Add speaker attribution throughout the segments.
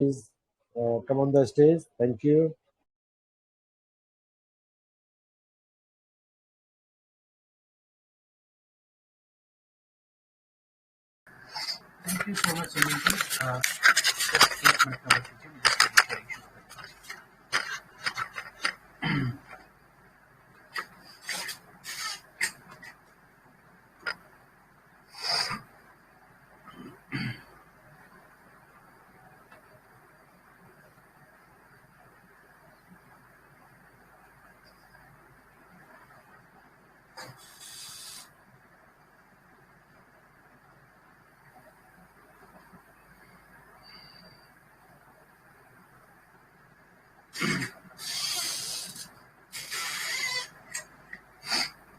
Speaker 1: Please come on the stage. Thank you.
Speaker 2: Thank you so much, Sunil ji. Just एक minute का बस दीजिए, मुझे थोड़ी sharing शुरू करता हूँ।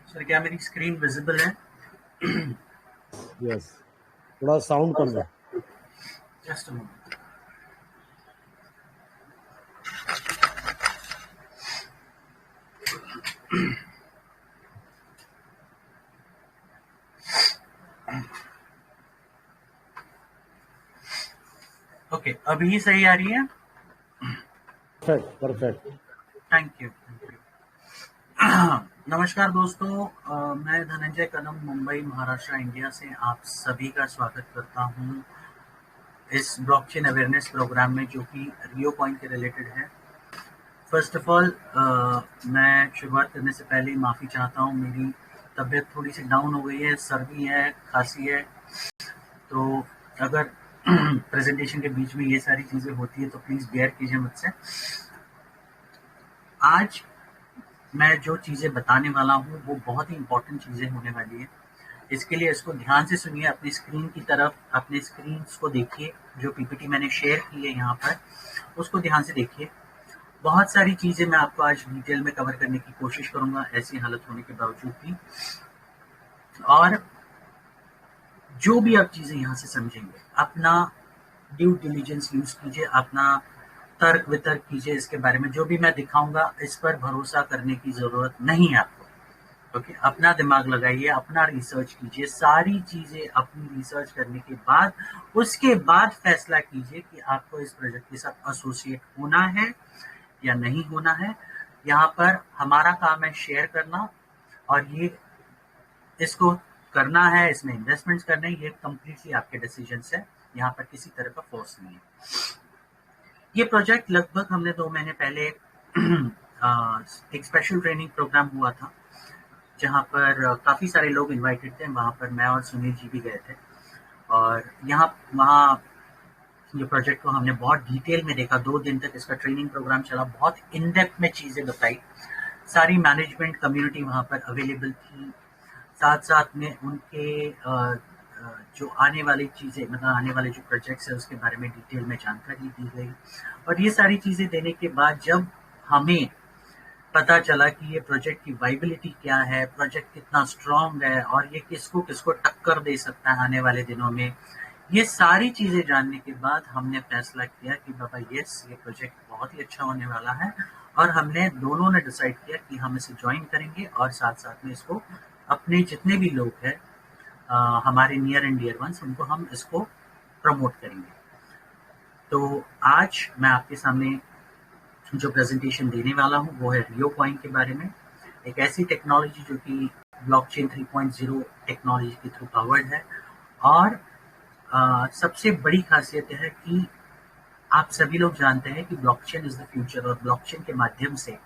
Speaker 2: सर, क्या मेरी स्क्रीन विजिबल है?
Speaker 1: Yes. थोड़ा साउंड कम है.
Speaker 2: Just a moment. ओके, अभी सही आ रही है?
Speaker 1: Perfect.
Speaker 2: Thank you. नमस्कार दोस्तों, मैं धनंजय कदम, मुंबई, महाराष्ट्र, इंडिया से आप सभी का स्वागत करता हूं इस ब्लॉकचेन अवेयरनेस प्रोग्राम में, जो कि रियो कॉइन के रिलेटेड है। फर्स्ट ऑफ ऑल, मैं शुरुआत करने से पहले माफ़ी चाहता हूं, मेरी तबीयत थोड़ी सी डाउन हो गई है, सर्दी है, खांसी है, तो अगर प्रेजेंटेशन के बीच में ये सारी चीज़ें होती है तो प्लीज़ बेयर कीजिए मुझसे। आज मैं जो चीज़ें बताने वाला हूँ वो बहुत ही इंपॉर्टेंट चीज़ें होने वाली है। इसके लिए इसको ध्यान से सुनिए, अपनी स्क्रीन की तरफ, अपने स्क्रीन को देखिए, जो पीपीटी मैंने शेयर की है यहाँ पर उसको ध्यान से देखिए। बहुत सारी चीज़ें मैं आपको आज डिटेल में कवर करने की कोशिश करूंगा, ऐसी हालत होने के बावजूद भी। और जो भी आप चीज़ें यहाँ से समझेंगे, अपना ड्यू डिलीजेंस यूज कीजिए, अपना तर्क वितर्क कीजिए इसके बारे में। जो भी मैं दिखाऊंगा इस पर भरोसा करने की जरूरत नहीं है आपको। ओके, अपना दिमाग लगाइए, अपना रिसर्च कीजिए, सारी चीजें अपनी रिसर्च करने के बाद उसके बाद फैसला कीजिए कि आपको इस प्रोजेक्ट के साथ एसोसिएट होना है या नहीं होना है। यहाँ पर हमारा काम है शेयर करना, और ये इसको करना है, इसमें इन्वेस्टमेंट्स करने, ये कम्प्लीटली आपके डिसीजंस है, यहाँ पर किसी तरह का फोर्स नहीं है। ये प्रोजेक्ट लगभग हमने 2 महीने पहले एक स्पेशल ट्रेनिंग प्रोग्राम हुआ था, जहाँ पर काफ़ी सारे लोग इनवाइटेड थे। वहाँ पर मैं और सुनील जी भी गए थे, और वहाँ ये प्रोजेक्ट को हमने बहुत डिटेल में देखा। 2 दिन तक इसका ट्रेनिंग प्रोग्राम चला, बहुत इन डेप्थ में चीज़ें बताई। सारी मैनेजमेंट कम्युनिटी वहाँ पर अवेलेबल थी, साथ साथ में उनके जो आने वाली चीज़ें, मतलब आने वाले जो प्रोजेक्ट्स है उसके बारे में डिटेल में जानकारी दी गई। और ये सारी चीज़ें देने के बाद जब हमें पता चला कि ये प्रोजेक्ट की वाइबिलिटी क्या है, प्रोजेक्ट कितना स्ट्रॉन्ग है, और ये किसको किसको टक्कर दे सकता है आने वाले दिनों में, ये सारी चीज़ें जानने के बाद हमने फैसला किया कि बाबा यस, ये प्रोजेक्ट बहुत ही अच्छा होने वाला है। और हमने दोनों ने डिसाइड किया कि हम इसे ज्वाइन करेंगे, और साथ साथ में इसको अपने जितने भी लोग हैं, हमारे नियर एंड डियर वंस, उनको हम इसको प्रमोट करेंगे। तो आज मैं आपके सामने जो प्रेजेंटेशन देने वाला हूँ वो है रियो कॉइन के बारे में, एक ऐसी टेक्नोलॉजी जो कि ब्लॉकचेन 3.0 टेक्नोलॉजी के थ्रू पावर्ड है। और सबसे बड़ी खासियत है कि आप सभी लोग जानते हैं कि ब्लॉकचेन इज द फ्यूचर, और ब्लॉकचेन के माध्यम से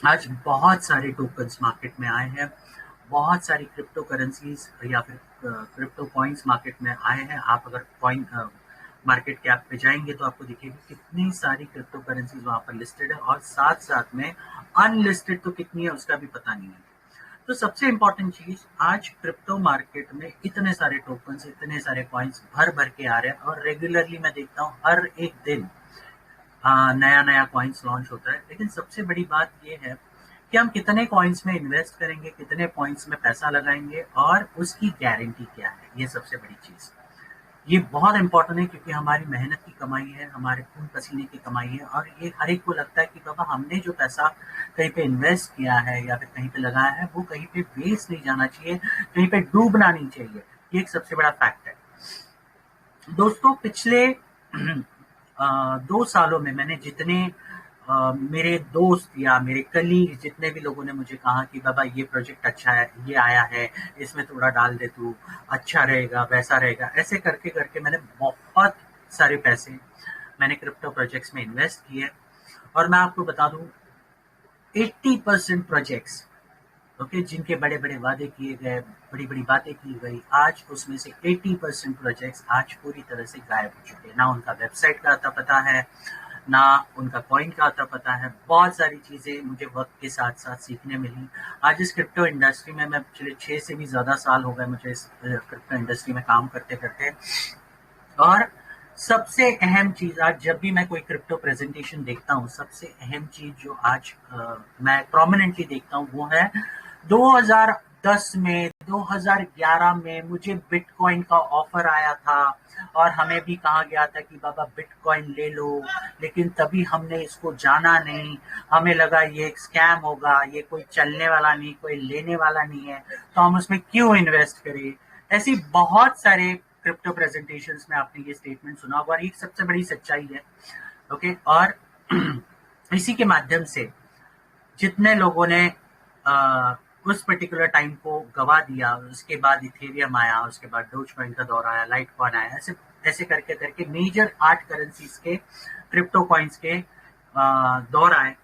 Speaker 2: आज बहुत सारे टोकन्स मार्केट में आए हैं, बहुत सारी क्रिप्टो करेंसीज या फिर क्रिप्टो कॉइन्स मार्केट में आए हैं। आप अगर कॉइन मार्केट कैप पे जाएंगे तो आपको दिखेगी कितनी सारी क्रिप्टो करेंसीज वहां पर लिस्टेड है, और साथ साथ में अनलिस्टेड तो कितनी है उसका भी पता नहीं है। तो सबसे इंपॉर्टेंट चीज, आज क्रिप्टो मार्केट में इतने सारे टोकन्स, इतने सारे कॉइन्स भर भर के आ रहे हैं, और रेगुलरली मैं देखता हूँ हर एक दिन नया नया कॉइन्स लॉन्च होता है। लेकिन सबसे बड़ी बात यह है कि हम कितने कॉइन्स में इन्वेस्ट करेंगे, कितने पॉइंट्स में पैसा लगाएंगे, और उसकी गारंटी क्या है, ये सबसे बड़ी चीज। ये बहुत इंपॉर्टेंट है, क्योंकि हमारी मेहनत की कमाई है, हमारे खून पसीने की कमाई है, और ये हर एक को लगता है कि बाबा हमने जो पैसा कहीं पे इन्वेस्ट किया है या फिर कहीं पे लगाया है वो कहीं पे वेस्ट नहीं जाना चाहिए, कहीं पे डूबना नहीं चाहिए। ये एक सबसे बड़ा फैक्ट है दोस्तों। पिछले 2 सालों में मैंने जितने मेरे दोस्त या मेरे कलीग जितने भी लोगों ने मुझे कहा कि बाबा ये प्रोजेक्ट अच्छा है, ये आया है, इसमें थोड़ा डाल दे तू, अच्छा रहेगा, वैसा रहेगा, ऐसे करके करके मैंने बहुत सारे पैसे मैंने क्रिप्टो प्रोजेक्ट्स में इन्वेस्ट किए। और मैं आपको बता दूं 80% प्रोजेक्ट्स, ओके, जिनके बड़े बड़े वादे किए गए, बड़ी बड़ी बातें की गई, आज उसमें से 80% प्रोजेक्ट्स आज पूरी तरह से गायब हो चुके हैं। ना उनका वेबसाइट का आता पता है, ना उनका कॉइन का आता पता है। बहुत सारी चीजें मुझे वक्त के साथ साथ सीखने मिली। आज इस क्रिप्टो इंडस्ट्री में मैं पिछले 6 से भी ज्यादा साल हो गए मुझे इस क्रिप्टो इंडस्ट्री में काम करते करते। और सबसे अहम चीज, आज जब भी मैं कोई क्रिप्टो प्रेजेंटेशन देखता हूँ, सबसे अहम चीज जो आज मैं प्रोमिनेंटली देखता हूँ वो है 2010 में, 2011 में मुझे बिटकॉइन का ऑफर आया था और हमें भी कहा गया था कि बाबा बिटकॉइन ले लो, लेकिन तभी हमने इसको जाना नहीं। हमें लगा ये एक स्कैम होगा, ये कोई चलने वाला नहीं, कोई लेने वाला नहीं है, तो हम उसमें क्यों इन्वेस्ट करें। ऐसी बहुत सारे क्रिप्टो प्रेजेंटेशंस में आपने ये स्टेटमेंट सुना होगा, और ये सबसे बड़ी सच्चाई है। ओके, और इसी के माध्यम से जितने लोगों ने उस पर्टिकुलर टाइम को गवा दिया, उसके बाद इथेरियम आया, उसके बाद डोजकॉइन का दौर आया, लाइटकॉइन आया, ऐसे ऐसे करके करके मेजर 8 करेंसीज के क्रिप्टो कॉइन्स के दौर आए,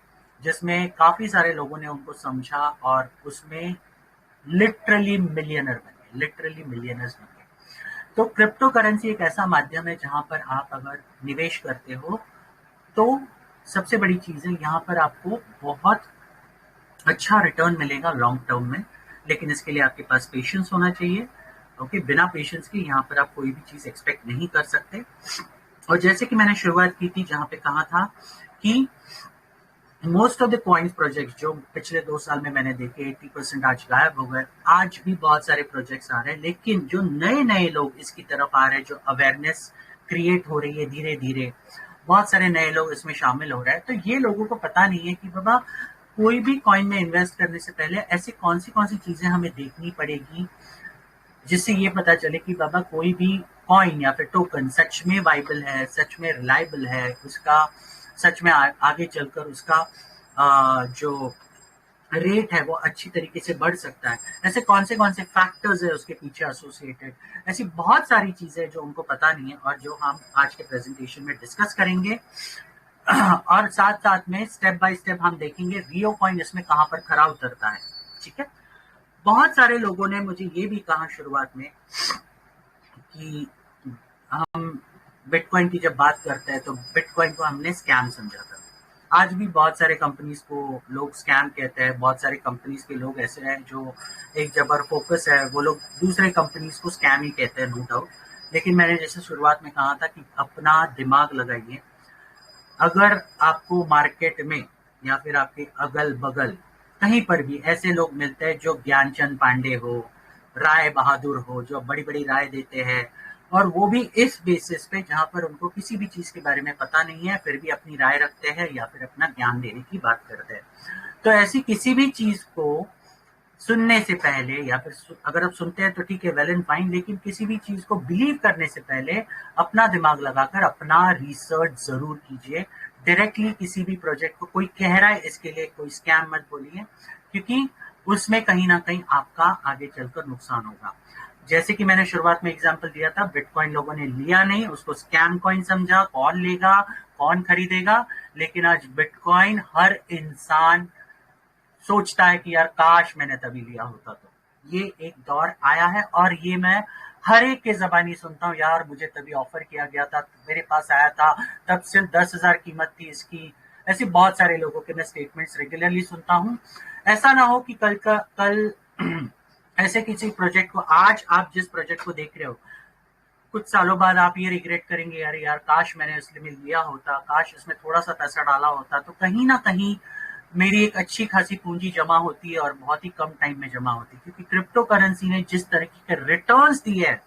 Speaker 2: जिसमें काफी सारे लोगों ने उनको समझा और उसमें लिटरली मिलियनर बने, लिटरली मिलियनर्स बने। तो क्रिप्टो करेंसी एक ऐसा माध्यम है जहां पर आप अगर निवेश करते हो तो सबसे बड़ी चीज है, यहाँ पर आपको बहुत अच्छा रिटर्न मिलेगा लॉन्ग टर्म में, लेकिन इसके लिए आपके पास पेशेंस होना चाहिए। ओके, बिना पेशेंस के यहाँ पर आप कोई भी चीज एक्सपेक्ट नहीं कर सकते। और जैसे कि मैंने शुरुआत की थी जहां पे कहा था कि most of the coins project जो पिछले 2 साल में मैंने देखे 80% आज गायब हो गए। आज भी बहुत सारे प्रोजेक्ट्स आ रहे हैं, लेकिन जो नए नए लोग इसकी तरफ आ रहे हैं, जो अवेयरनेस क्रिएट हो रही है धीरे धीरे, बहुत सारे नए लोग इसमें शामिल हो रहे हैं। तो ये लोगों को पता नहीं है कि बाबा कोई भी कॉइन में इन्वेस्ट करने से पहले ऐसी कौन सी चीजें हमें देखनी पड़ेगी, जिससे ये पता चले कि बाबा कोई भी कॉइन या फिर टोकन सच में वाइबल है, सच में रिलायबल है, उसका सच में आगे चलकर उसका जो रेट है वो अच्छी तरीके से बढ़ सकता है। ऐसे कौन से फैक्टर्स है उसके पीछे एसोसिएटेड, ऐसी बहुत सारी चीजें जो उनको पता नहीं है और जो हम आज के प्रेजेंटेशन में डिस्कस करेंगे। और साथ साथ में स्टेप बाय स्टेप हम देखेंगे रियो कॉइन इसमें कहां पर खरा उतरता है। ठीक है, बहुत सारे लोगों ने मुझे ये भी कहा शुरुआत में कि हम बिटकॉइन की जब बात करते हैं तो बिटकॉइन को हमने स्कैम समझा था। आज भी बहुत सारे कंपनीज को लोग स्कैम कहते हैं, बहुत सारे कंपनीज के लोग ऐसे हैं जो एक जबर फोकस है, वो लोग दूसरे कंपनीज को स्कैम ही कहते हैं, नो डाउट। लेकिन मैंने जैसे शुरुआत में कहा था कि अपना दिमाग लगाइए। अगर आपको मार्केट में या फिर आपके अगल बगल कहीं पर भी ऐसे लोग मिलते हैं जो ज्ञानचंद पांडे हो, राय बहादुर हो, जो बड़ी बड़ी राय देते हैं, और वो भी इस बेसिस पे जहां पर उनको किसी भी चीज के बारे में पता नहीं है, फिर भी अपनी राय रखते हैं या फिर अपना ज्ञान देने की बात करते हैं। तो ऐसी किसी भी चीज को सुनने से पहले, या फिर अगर आप सुनते हैं तो ठीक है, वेल एंड फाइन, लेकिन किसी भी चीज को बिलीव करने से पहले अपना दिमाग लगाकर अपना रिसर्च जरूर कीजिए। डायरेक्टली किसी भी प्रोजेक्ट को कोई कह रहा है इसके लिए कोई स्कैम मत बोलिए, क्योंकि उसमें कहीं ना कहीं आपका आगे चलकर नुकसान होगा। जैसे कि मैंने शुरुआत में एग्जांपल दिया था, बिटकॉइन लोगों ने लिया नहीं, उसको स्कैम कॉइन समझा, कौन लेगा, कौन खरीदेगा। लेकिन आज बिटकॉइन हर इंसान सोचता है कि यार काश मैंने तभी लिया होता। तो ये एक दौर आया है और ये मैं हर एक के जबानी सुनता हूँ, यार मुझे तभी ऑफर किया गया था, मेरे पास आया था, तब सिर्फ 10,000 कीमत थी इसकी। ऐसे बहुत सारे लोगों के मैं स्टेटमेंट्स रेगुलरली सुनता हूँ। ऐसा ना हो कि कल ऐसे किसी प्रोजेक्ट को, आज आप जिस प्रोजेक्ट को देख रहे हो, कुछ सालों बाद आप ये रिग्रेट करेंगे, यार यार काश मैंने इसमें लिया होता, काश इसमें थोड़ा सा पैसा डाला होता, तो कहीं ना कहीं मेरी एक अच्छी खासी पूंजी जमा होती है और बहुत ही कम टाइम में जमा होती है। क्योंकि क्रिप्टो करेंसी ने जिस तरीके के रिटर्न्स दिए हैं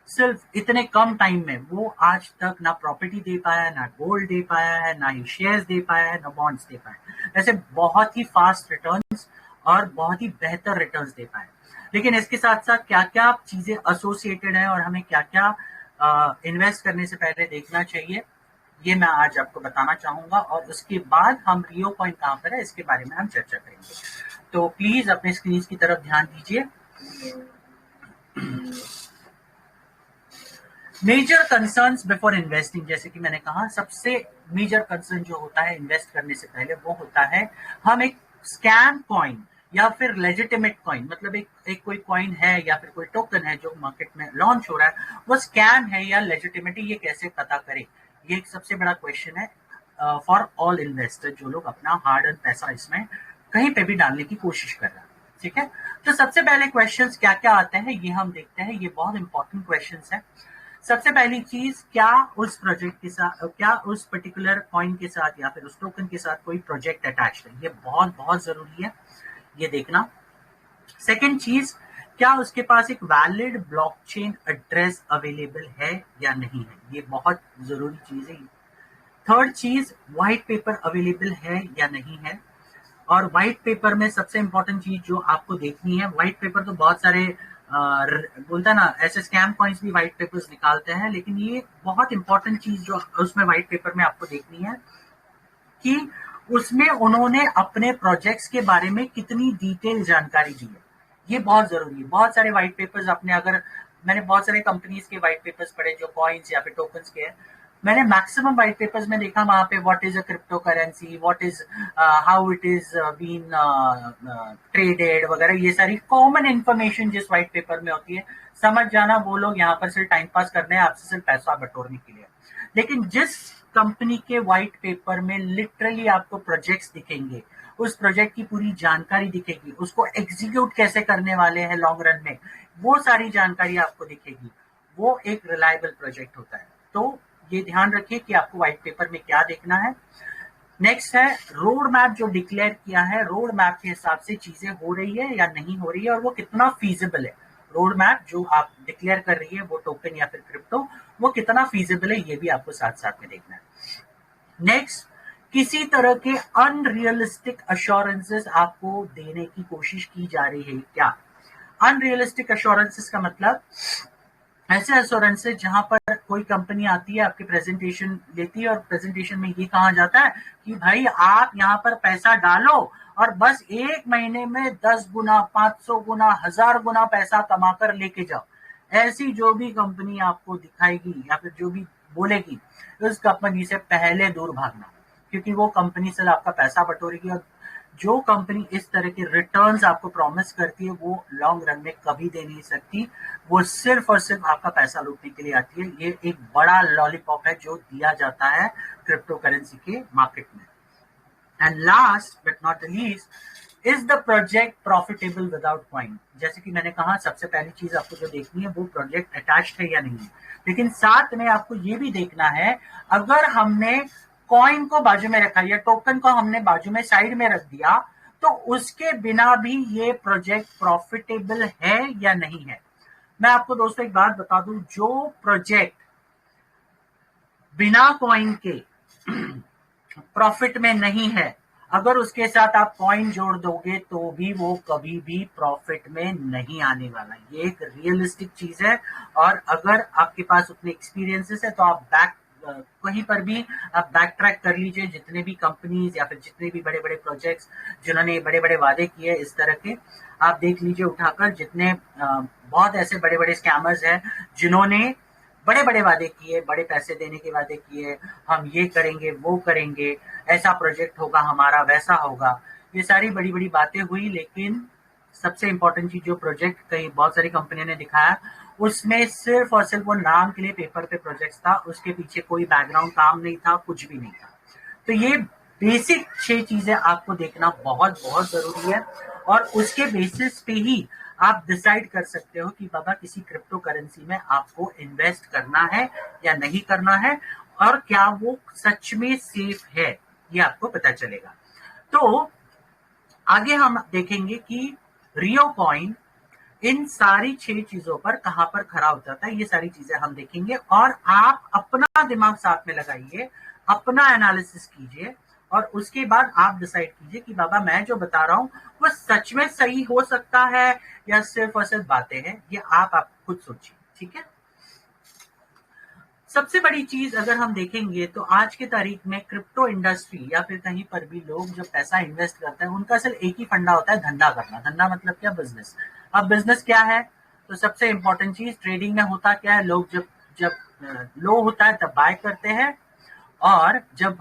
Speaker 2: सिर्फ इतने कम टाइम में, वो आज तक ना प्रॉपर्टी दे पाया है, ना गोल्ड दे पाया है, ना ही शेयर्स दे पाया है, ना बॉन्ड्स दे पाया। ऐसे बहुत ही फास्ट रिटर्न्स और बहुत ही बेहतर रिटर्न्स दे पाए। लेकिन इसके साथ साथ क्या क्या चीजें एसोसिएटेड है और हमें क्या क्या इन्वेस्ट करने से पहले देखना चाहिए, ये मैं आज आपको बताना चाहूंगा, और उसके बाद हम रियो कॉइन कहाँ पर है इसके बारे में हम चर्चा करेंगे। तो प्लीज अपने स्क्रीन की तरफ ध्यान दीजिए। मेजर कंसर्न्स बिफोर इन्वेस्टिंग, जैसे कि मैंने कहा सबसे मेजर कंसर्न जो होता है इन्वेस्ट करने से पहले वो होता है हम एक स्कैम कॉइन या फिर लेजिटिमेट कॉइन, मतलब एक कोई कॉइन है या फिर कोई टोकन है जो मार्केट में लॉन्च हो रहा है वो स्कैम है या लेजिटिमेट, ये कैसे पता करें। ये एक सबसे बड़ा क्वेश्चन है फॉर ऑल इन्वेस्टर, जो लोग अपना हार्ड अर्न पैसा इसमें कहीं पे भी डालने की कोशिश कर रहे हैं। ठीक है, तो सबसे पहले क्वेश्चंस क्या क्या आते हैं ये हम देखते हैं, ये बहुत इंपॉर्टेंट क्वेश्चंस है। सबसे पहली चीज, क्या उस प्रोजेक्ट के साथ, क्या उस पर्टिकुलर कॉइन के साथ या फिर उस टोकन के साथ कोई प्रोजेक्ट अटैच्ड है, ये बहुत बहुत जरूरी है ये देखना। सेकंड चीज, क्या उसके पास एक वैलिड ब्लॉकचेन एड्रेस अवेलेबल है या नहीं है, ये बहुत जरूरी चीज है। थर्ड चीज, व्हाइट पेपर अवेलेबल है या नहीं है। और व्हाइट पेपर में सबसे इंपॉर्टेंट चीज जो आपको देखनी है, व्हाइट पेपर तो बहुत सारे बोलता ना ऐसे स्कैम कॉइन्स भी व्हाइट पेपर्स निकालते हैं, लेकिन ये बहुत इंपॉर्टेंट चीज जो उसमें व्हाइट पेपर में आपको देखनी है कि उसमें उन्होंने अपने प्रोजेक्ट्स के बारे में कितनी डिटेल जानकारी दी है, ये बहुत जरूरी है। बहुत सारे व्हाइट पेपर्स आपने, अगर मैंने बहुत सारे कंपनीज के व्हाइट पेपर्स पढ़े जो कॉइन्स या फिर टोकन्स के हैं, मैंने मैक्सिमम व्हाइट पेपर्स में देखा वहां पे what is a crypto currency, what is how it is been traded वगैरह, ये सारी कॉमन इंफॉर्मेशन जिस व्हाइट पेपर में होती है, समझ जाना वो लोग यहाँ पर सिर्फ टाइम पास करने हैं आपसे, सिर्फ पैसा बटोरने के लिए। लेकिन जिस कंपनी के व्हाइट पेपर में लिटरली आपको प्रोजेक्ट्स दिखेंगे, उस प्रोजेक्ट की पूरी जानकारी दिखेगी, उसको एग्जीक्यूट कैसे करने वाले हैं लॉन्ग रन में, वो सारी जानकारी आपको दिखेगी, वो एक रिलायबल प्रोजेक्ट होता है। तो ये ध्यान रखिए कि आपको व्हाइट पेपर में क्या देखना है। नेक्स्ट है रोड मैप, जो डिक्लेयर किया है, रोड मैप के हिसाब से चीजें हो रही है या नहीं हो रही है, और वो कितना फीजिबल है। रोड मैप जो आप डिक्लेयर कर रही है वो टोकन या फिर क्रिप्टो, वो कितना फीजिबल है, ये भी आपको साथ साथ में देखना है। नेक्स्ट, किसी तरह के अनरियलिस्टिक अश्योरेंसेस आपको देने की कोशिश की जा रही है क्या। अनरियलिस्टिक अश्योरेंसेस का मतलब ऐसे एश्योरेंसेस जहां पर कोई कंपनी आती है, आपके प्रेजेंटेशन लेती है, और प्रेजेंटेशन में ये कहा जाता है कि भाई आप यहाँ पर पैसा डालो और बस एक महीने में 10 गुना, 500 गुना, 1000 गुना पैसा कमाकर लेके जाओ। ऐसी जो भी कंपनी आपको दिखाएगी या फिर जो भी बोलेगी, उस कंपनी से पहले दूर भागना, क्योंकि वो कंपनी से आपका पैसा बटोरेगी। और जो कंपनी इस तरह के रिटर्न्स आपको प्रॉमिस करती है वो लॉन्ग रन में कभी दे नहीं सकती, वो सिर्फ और सिर्फ आपका पैसा लूटने के लिए आती है। ये एक बड़ा लॉलीपॉप है जो दिया जाता है क्रिप्टो करेंसी के मार्केट में। And last but not the least, is the project profitable without coin. जैसे कि मैंने कहा सबसे पहली चीज आपको जो देखनी है वो प्रोजेक्ट अटैच्ड है या नहीं है, लेकिन साथ में आपको ये भी देखना है अगर हमने कॉइन को बाजू में रखा या टोकन को हमने बाजू में साइड में रख दिया तो उसके बिना भी ये प्रोजेक्ट प्रॉफिटेबल है या नहीं है। मैं आपको दोस्तों एक बात बता दूं, जो प्रोजेक्ट बिना कॉइन के प्रॉफिट में नहीं है, अगर उसके साथ आप कॉइन जोड़ दोगे तो भी वो कभी भी प्रॉफिट में नहीं आने वाला। ये एक रियलिस्टिक चीज है, और अगर आपके पास उतने एक्सपीरियंसेस है तो आप कहीं पर भी आप बैक ट्रैक कर लीजिए, जितने भी कंपनीज या फिर जितने भी बड़े बड़े प्रोजेक्ट्स जिन्होंने बड़े बड़े वादे किए इस तरह के, आप देख लीजिए उठाकर, जितने बहुत ऐसे बड़े बड़े स्कैमर्स हैं जिन्होंने बड़े बड़े वादे किए, बड़े पैसे देने के वादे किए, हम ये करेंगे वो करेंगे, ऐसा प्रोजेक्ट होगा हमारा, वैसा होगा, ये सारी बड़ी बड़ी बातें हुई, लेकिन सबसे इंपॉर्टेंट चीज जो प्रोजेक्ट कई बहुत सारी कंपनियों ने दिखाया उसमें सिर्फ और सिर्फ वो नाम के लिए पेपर पे प्रोजेक्ट था, उसके पीछे कोई बैकग्राउंड काम नहीं था, कुछ भी नहीं था। तो ये बेसिक 6 चीजें आपको देखना बहुत बहुत जरूरी है, और उसके बेसिस पे ही आप डिसाइड कर सकते हो कि बाबा किसी क्रिप्टो करेंसी में आपको इन्वेस्ट करना है या नहीं करना है, और क्या वो सच में सेफ है, ये आपको पता चलेगा। तो आगे हम देखेंगे कि रियो कॉइन इन सारी 6 चीजों पर कहां पर खरा उतरता है, ये सारी चीजें हम देखेंगे, और आप अपना दिमाग साथ में लगाइए, अपना एनालिसिस कीजिए, और उसके बाद आप डिसाइड कीजिए कि बाबा मैं जो बता रहा हूं वो सच में सही हो सकता है या सिर्फ और सिर्फ बातें हैं, ये आप खुद सोचिए। ठीक है, सबसे बड़ी चीज अगर हम देखेंगे तो आज के तारीख में क्रिप्टो इंडस्ट्री या फिर कहीं पर भी लोग जब पैसा इन्वेस्ट करते हैं उनका सिर्फ एक ही फंडा होता है, धंधा करना। धंधा मतलब क्या? बिजनेस। अब बिजनेस क्या है? तो सबसे इंपॉर्टेंट चीज ट्रेडिंग में होता क्या है, लोग जब जब लो होता है तब बाय करते हैं, और जब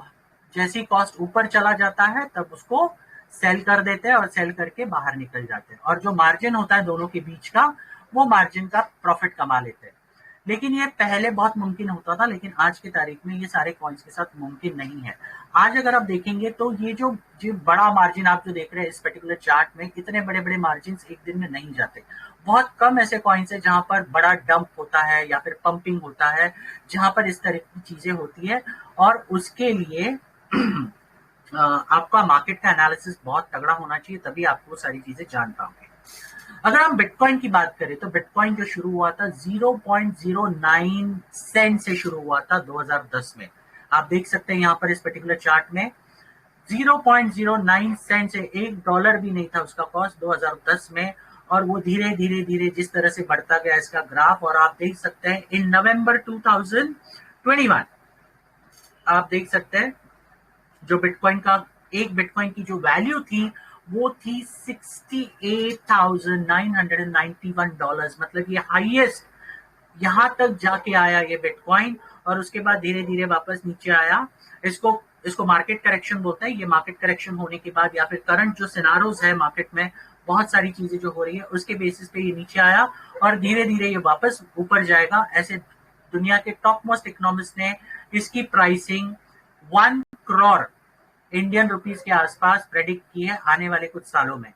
Speaker 2: जैसी कॉस्ट ऊपर चला जाता है तब उसको सेल कर देते हैं और सेल करके बाहर निकल जाते हैं, और जो मार्जिन होता है दोनों के बीच का, वो मार्जिन का प्रॉफिट कमा लेते हैं। लेकिन ये पहले बहुत मुमकिन होता था, लेकिन आज की तारीख में ये सारे कॉइन्स के साथ मुमकिन नहीं है। आज अगर आप देखेंगे तो ये जो बड़ा मार्जिन आप जो देख रहे हैं इस पर्टिकुलर चार्ट में, इतने बड़े बड़े मार्जिन एक दिन में नहीं जाते। बहुत कम ऐसे कॉइन्स है जहां पर बड़ा डंप होता है या फिर पंपिंग होता है, जहां पर इस तरह की चीजें होती है, और उसके लिए आपका मार्केट का एनालिसिस बहुत तगड़ा होना चाहिए, तभी आप वो सारी चीजें जान पाओगे। अगर हम बिटकॉइन की बात करें तो बिटकॉइन जो शुरू हुआ था 0.09 सेंट से शुरू हुआ था 2010 में। आप देख सकते हैं यहाँ पर इस पर्टिकुलर चार्ट में 0.09 सेंट से $1 भी नहीं था उसका कॉस्ट 2010 में, और वो धीरे धीरे धीरे जिस तरह से बढ़ता गया इसका ग्राफ, और आप देख सकते हैं इन नवंबर 2021 आप देख सकते हैं जो बिटकॉइन का एक बिटकॉइन की जो वैल्यू थी वो थी $68,991, मतलब ये हाईएस्ट यहां तक जाके आया ये बिटकॉइन, और उसके बाद धीरे धीरे वापस नीचे आया। इसको इसको मार्केट करेक्शन बोलते हैं। ये मार्केट करेक्शन होने के बाद या फिर करंट जो सिनारोज है मार्केट में, बहुत सारी चीजें जो हो रही है उसके बेसिस पे ये नीचे आया, और धीरे धीरे ये वापस ऊपर जाएगा। ऐसे दुनिया के टॉप मोस्ट इकोनॉमिस्ट ने इसकी प्राइसिंग 1 करोड़ इंडियन रुपीस के आसपास प्रेडिक्ट की है आने वाले कुछ सालों में।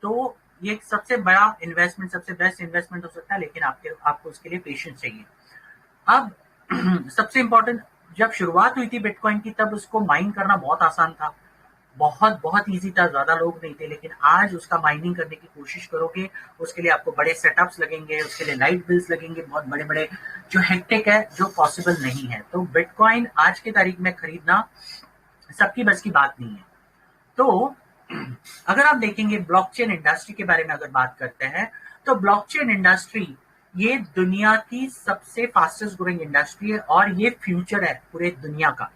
Speaker 2: तो ये सबसे बड़ा इन्वेस्टमेंट, सबसे बेस्ट इन्वेस्टमेंट हो सकता है, लेकिन आपको उसके लिए पेशेंस चाहिए। अब सबसे इंपॉर्टेंट, जब शुरुआत हुई थी बिटकॉइन की तब उसको माइन करना बहुत आसान था, बहुत बहुत इजी था, ज्यादा लोग नहीं थे। लेकिन आज उसका माइनिंग करने की कोशिश करोगे उसके लिए आपको बड़े सेटअप्स लगेंगे, उसके लिए लाइट बिल्स लगेंगे, बहुत बड़े बड़े, जो हेक्टिक है, जो पॉसिबल नहीं है। तो बिटकॉइन आज की तारीख में खरीदना सबकी बस की बात नहीं है। तो अगर आप देखेंगे ब्लॉकचेन इंडस्ट्री के बारे में अगर बात करते हैं तो ब्लॉकचेन इंडस्ट्री ये दुनिया की सबसे फास्टेस्ट ग्रोइंग इंडस्ट्री है, और ये फ्यूचर है पूरे दुनिया का।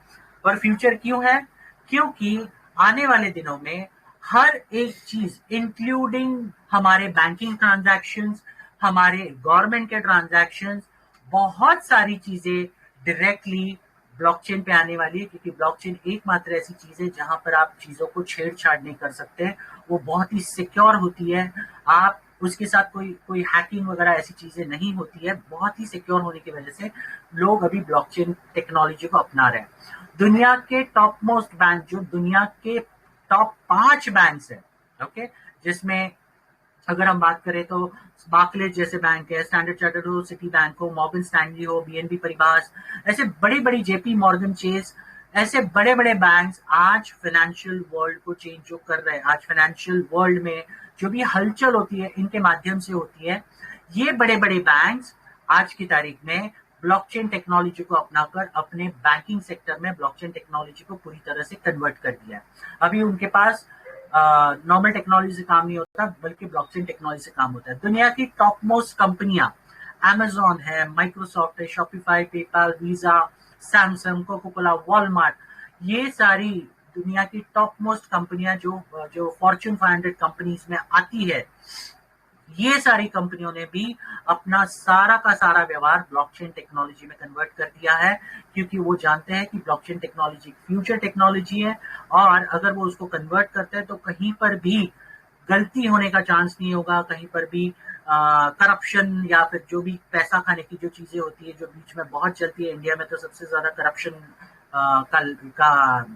Speaker 2: और फ्यूचर क्यों है? क्योंकि आने वाले दिनों में हर एक चीज इंक्लूडिंग हमारे बैंकिंग ट्रांजैक्शंस, हमारे गवर्नमेंट के ट्रांजैक्शंस, बहुत सारी चीजें डायरेक्टली ब्लॉकचेन पे आने वाली है, क्योंकि ब्लॉकचेन एकमात्र ऐसी चीज है जहां पर आप चीजों को छेड़छाड़ नहीं कर सकते। वो बहुत ही सिक्योर होती है, आप उसके साथ कोई हैकिंग वगैरह ऐसी चीजें नहीं होती है। बहुत ही सिक्योर होने की वजह से लोग अभी ब्लॉकचेन टेक्नोलॉजी को अपना रहे हैं। दुनिया के टॉप मोस्ट बैंक, जो दुनिया के टॉप 5 बैंक है, ओके, जिसमें अगर हम बात करें तो बार्कलेज जैसे बैंक है, स्टैंडर्ड चार्टर्ड हो, सिटी बैंक हो, मॉर्गन स्टैनली हो, बीएनबी परिबास, ऐसे बड़ी बड़ी, जेपी मॉर्गन चेस, ऐसे बड़े बड़े बैंक्स आज फाइनेंशियल वर्ल्ड को चेंज जो कर रहे हैं, आज फाइनेंशियल वर्ल्ड में जो भी हलचल होती है इनके माध्यम से होती है। ये बड़े बड़े बैंक्स आज की तारीख में ब्लॉकचेन टेक्नोलॉजी को अपनाकर अपने बैंकिंग सेक्टर में ब्लॉकचेन टेक्नोलॉजी को पूरी तरह से कन्वर्ट कर दिया है। अभी उनके पास नॉर्मल टेक्नोलॉजी से काम नहीं होता, बल्कि ब्लॉकचेन टेक्नोलॉजी से काम होता है। दुनिया की टॉप मोस्ट कंपनियां अमेजॉन है, माइक्रोसॉफ्ट है, Shopify, PayPal, visa, Samsung, Coca Cola, Walmart, ये सारी दुनिया की टॉप मोस्ट कंपनियां जो फॉर्च्यून 500 कंपनीज में आती है, ये सारी कंपनियों ने भी अपना सारा का सारा व्यवहार ब्लॉकचेन टेक्नोलॉजी में कन्वर्ट कर दिया है, क्योंकि वो जानते हैं कि ब्लॉकचेन टेक्नोलॉजी फ्यूचर टेक्नोलॉजी है, और अगर वो उसको कन्वर्ट करते हैं तो कहीं पर भी गलती होने का चांस नहीं होगा, कहीं पर भी करप्शन या फिर जो भी पैसा खाने की जो चीजें होती है जो बीच में बहुत चलती है। इंडिया में तो सबसे ज्यादा करप्शन का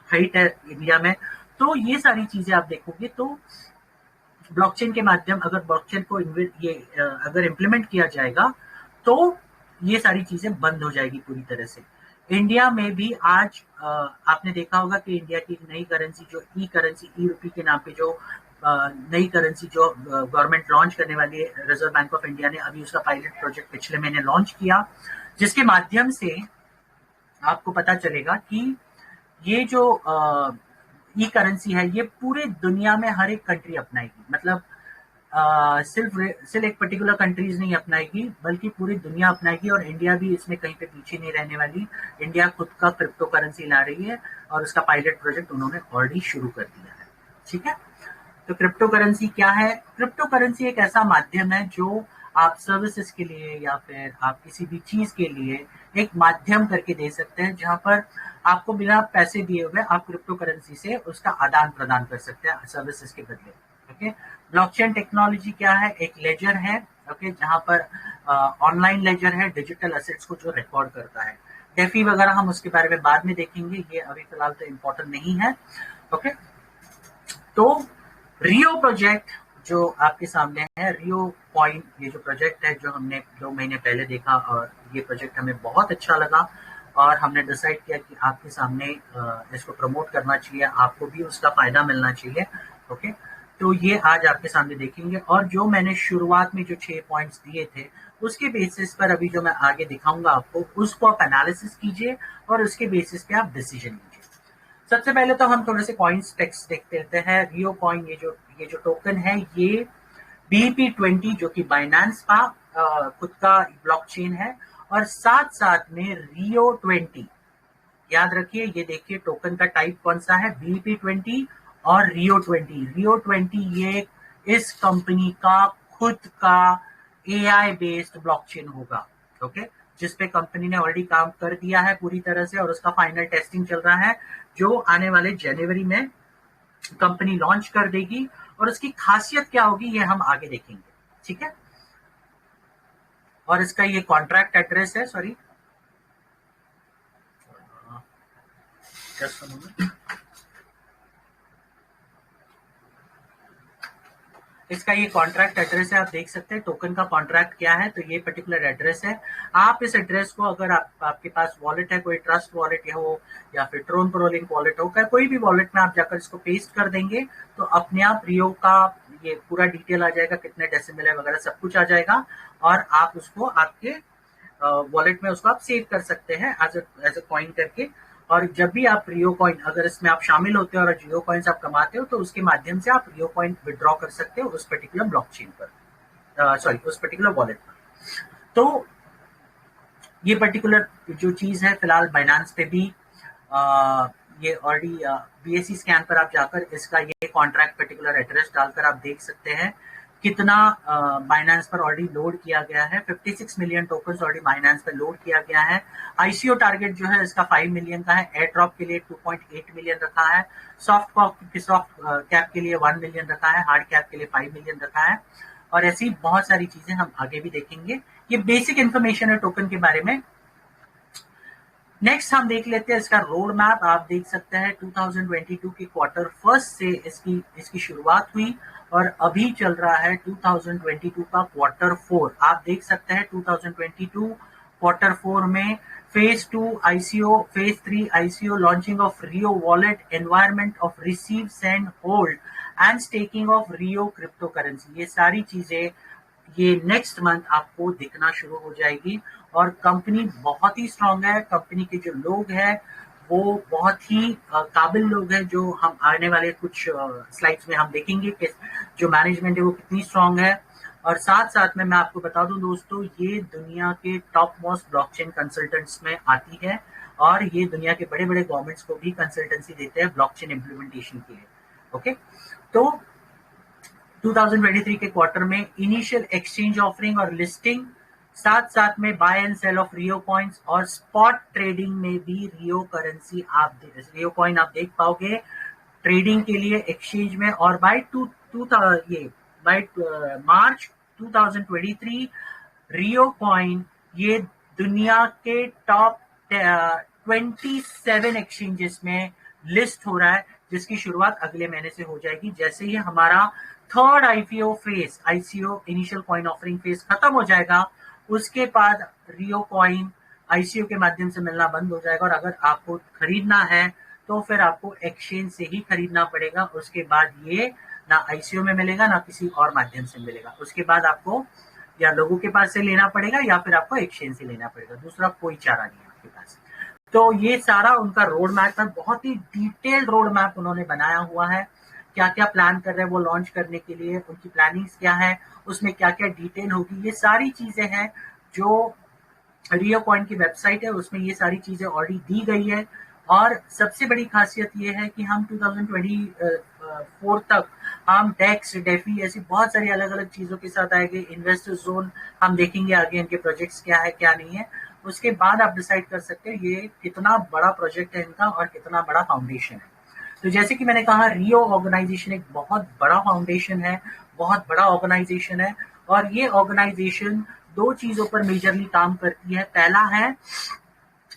Speaker 2: हाइट है इंडिया में। तो ये सारी चीजें आप देखोगे तो ब्लॉकचेन के माध्यम, अगर ब्लॉकचेन को अगर इम्प्लीमेंट किया जाएगा तो ये सारी चीजें बंद हो जाएगी पूरी तरह से। इंडिया में भी आज आपने देखा होगा कि इंडिया की नई करेंसी जो ई करेंसी, ई रुपी के नाम पे जो नई करेंसी जो गवर्नमेंट लॉन्च करने वाली है, रिजर्व बैंक ऑफ इंडिया ने अभी उसका पायलट प्रोजेक्ट पिछले महीने लॉन्च किया, जिसके माध्यम से आपको पता चलेगा कि ये जो ई करेंसी है ये पूरे दुनिया में हर एक कंट्री अपनाएगी। मतलब सिर्फ एक पर्टिकुलर कंट्रीज नहीं अपनाएगी, बल्कि पूरी दुनिया अपनाएगी, और इंडिया भी इसमें कहीं पे पीछे नहीं रहने वाली। इंडिया खुद का क्रिप्टो करेंसी ला रही है और उसका पायलट प्रोजेक्ट उन्होंने ऑलरेडी शुरू कर दिया है। ठीक है, तो क्रिप्टो करेंसी क्या है? क्रिप्टो करेंसी एक ऐसा माध्यम है जो आप सर्विसेज के लिए या फिर आप किसी भी चीज के लिए एक माध्यम करके दे सकते हैं, जहां पर आपको बिना पैसे दिए हुए आप क्रिप्टो करेंसी से उसका आदान प्रदान कर सकते हैं सर्विसेज के बदले। ओके, ब्लॉकचेन टेक्नोलॉजी क्या है? एक लेजर है, ओके, जहां पर ऑनलाइन लेजर है, डिजिटल एसेट्स को जो रिकॉर्ड करता है। डेफी वगैरह हम उसके बारे में बाद में देखेंगे, ये अभी फिलहाल तो इम्पोर्टेंट नहीं है। ओके, तो रियो प्रोजेक्ट जो आपके सामने है, रियो कॉइन, ये जो प्रोजेक्ट है जो हमने 2 महीने पहले देखा, और ये प्रोजेक्ट हमें बहुत अच्छा लगा और हमने डिसाइड किया कि आपके सामने इसको प्रमोट करना चाहिए, आपको भी उसका फायदा मिलना चाहिए। ओके, तो ये आज आपके सामने देखेंगे, और जो मैंने शुरुआत में जो 6 पॉइंट्स दिए थे उसके बेसिस पर अभी जो मैं आगे दिखाऊंगा आपको, उसको आप एनालिसिस कीजिए और उसके बेसिस पे आप डिसीजन लीजिए। सबसे पहले तो हम थोड़े से कॉइन्स टेक्स्ट देखते रहते हैं। रियो कॉइन, ये जो टोकन है, ये BEP20 जो कि बाइनेंस का खुद का ब्लॉकचेन है, और साथ साथ में रियो 20, याद रखिए, ये देखिए टोकन का टाइप कौन सा है, BEP20 और रियो 20। रियो 20 ये इस कंपनी का खुद का AI बेस्ड ब्लॉकचेन होगा, ओके, जिसपे कंपनी ने ऑलरेडी काम कर दिया है पूरी तरह से, और उसका फाइनल टेस्टिंग चल रहा है, जो आने वाले जनवरी में कंपनी लॉन्च कर देगी। और उसकी खासियत क्या होगी ये हम आगे देखेंगे। ठीक है, और इसका ये कॉन्ट्रैक्ट एड्रेस है, सॉरी जस्ट अ मोमेंट, इसका ये कॉन्ट्रैक्ट एड्रेस है, आप देख सकते हैं टोकन का कॉन्ट्रैक्ट क्या है, तो ये पर्टिकुलर एड्रेस है। आप इस एड्रेस को, अगर आपके पास वॉलेट है, कोई ट्रस्ट वॉलेट हो या फिर ट्रोन प्रो लिंक वॉलेट हो, कोई भी वॉलेट में आप जाकर इसको पेस्ट कर देंगे तो अपने आप रियो का ये पूरा डिटेल आ जाएगा, कितने डेसिमल है वगैरह सब कुछ आ जाएगा, और आप उसको आपके वॉलेट में उसको आप सेव कर सकते हैं एज ए कॉइन करके। और जब भी आप रियो कॉइन, अगर इसमें आप शामिल होते हो और रियो कॉइन्स आप कमाते हो, तो उसके माध्यम से आप रियो कॉइन विड्रॉ कर सकते हो उस पर्टिकुलर ब्लॉकचेन पर, सॉरी उस पर्टिकुलर वॉलेट पर। तो ये पर्टिकुलर जो चीज है फिलहाल बाइनेंस पे भी ये ऑलरेडी BSC स्कैन पर आप जाकर इसका ये कॉन्ट्रैक्ट पर्टिकुलर एड्रेस डालकर आप देख सकते हैं कितना बाइनेंस पर ऑलरेडी लोड किया गया है। 56 मिलियन टोकन्स ऑलरेडी बाइनेंस पर लोड किया गया है। ICO टारगेट जो है इसका 5 मिलियन का है। एयर ड्रॉप के लिए 2.8 मिलियन रखा है। सॉफ्ट कैप के लिए 1 मिलियन रखा है। हार्ड कैप के लिए 5 मिलियन रखा है। और ऐसी बहुत सारी चीजें हम आगे भी देखेंगे। ये बेसिक इंफॉर्मेशन है टोकन के बारे में। नेक्स्ट हम देख लेते हैं इसका रोड मैप। आप देख सकते हैं 2022 के क्वार्टर फर्स्ट से इसकी शुरुआत हुई और अभी चल रहा है 2022 का क्वार्टर 4। आप देख सकते हैं 2022 क्वार्टर 4 में phase 2 ICO, phase 3 ICO, launching of Rio wallet, environment of receive, send, hold and staking of Rio crypto currency. ये सारी चीजें ये नेक्स्ट मंथ आपको दिखना शुरू हो जाएगी। और कंपनी बहुत ही स्ट्रांग है। कंपनी के जो लोग हैं वो बहुत ही काबिल लोग हैं, जो हम आने वाले कुछ स्लाइड्स में हम देखेंगे कि जो मैनेजमेंट है वो कितनी स्ट्रांग है। और साथ साथ में मैं आपको बता दूं दोस्तों, ये दुनिया के टॉप मोस्ट ब्लॉकचेन कंसल्टेंट्स में आती है और ये दुनिया के बड़े बड़े गवर्नमेंट्स को भी कंसल्टेंसी देते हैं ब्लॉकचेन इम्प्लीमेंटेशन के लिए। ओके, तो 2023 के क्वार्टर में इनिशियल एक्सचेंज ऑफरिंग और लिस्टिंग, साथ साथ में buy and sell of Rio coins और स्पॉट ट्रेडिंग में भी रियो करेंसी रियो कॉइन आप देख पाओगे ट्रेडिंग के लिए एक्सचेंज में। और बाय मार्च 2023 रियो कॉइन ये दुनिया के टॉप 27 एक्सचेंजेस में लिस्ट हो रहा है, जिसकी शुरुआत अगले महीने से हो जाएगी। जैसे ही हमारा third ICO initial coin offering phase खत्म हो जाएगा, उसके बाद रियो कॉइन ICO के माध्यम से मिलना बंद हो जाएगा। और अगर आपको खरीदना है तो फिर आपको एक्सचेंज से ही खरीदना पड़ेगा। उसके बाद ये ना ICO में मिलेगा ना किसी और माध्यम से मिलेगा। उसके बाद आपको या लोगों के पास से लेना पड़ेगा या फिर आपको एक्सचेंज से लेना पड़ेगा। दूसरा कोई चारा नहीं है आपके पास। तो ये सारा उनका रोड मैप है, बहुत ही डिटेल्ड रोड मैप उन्होंने बनाया हुआ है। क्या क्या प्लान कर रहे हैं वो लॉन्च करने के लिए, उनकी प्लानिंग्स क्या है, उसमें क्या क्या डिटेल होगी, ये सारी चीजें हैं जो रियो कॉइन की वेबसाइट है, उसमें ये सारी चीजें ऑलरेडी दी गई है। और सबसे बड़ी खासियत ये है कि हम 2024 तक हम डेक्स डेफी ऐसी बहुत सारी अलग अलग चीजों के साथ आएंगे। इन्वेस्टर जोन हम देखेंगे आगे इनके प्रोजेक्ट्स क्या है क्या नहीं है, उसके बाद आप डिसाइड कर सकते हैं ये कितना बड़ा प्रोजेक्ट है इनका और कितना बड़ा फाउंडेशन है। तो जैसे कि मैंने कहा, रियो ऑर्गेनाइजेशन एक बहुत बड़ा फाउंडेशन है, बहुत बड़ा ऑर्गेनाइजेशन है। और ये ऑर्गेनाइजेशन दो चीजों पर मेजरली काम करती है। पहला है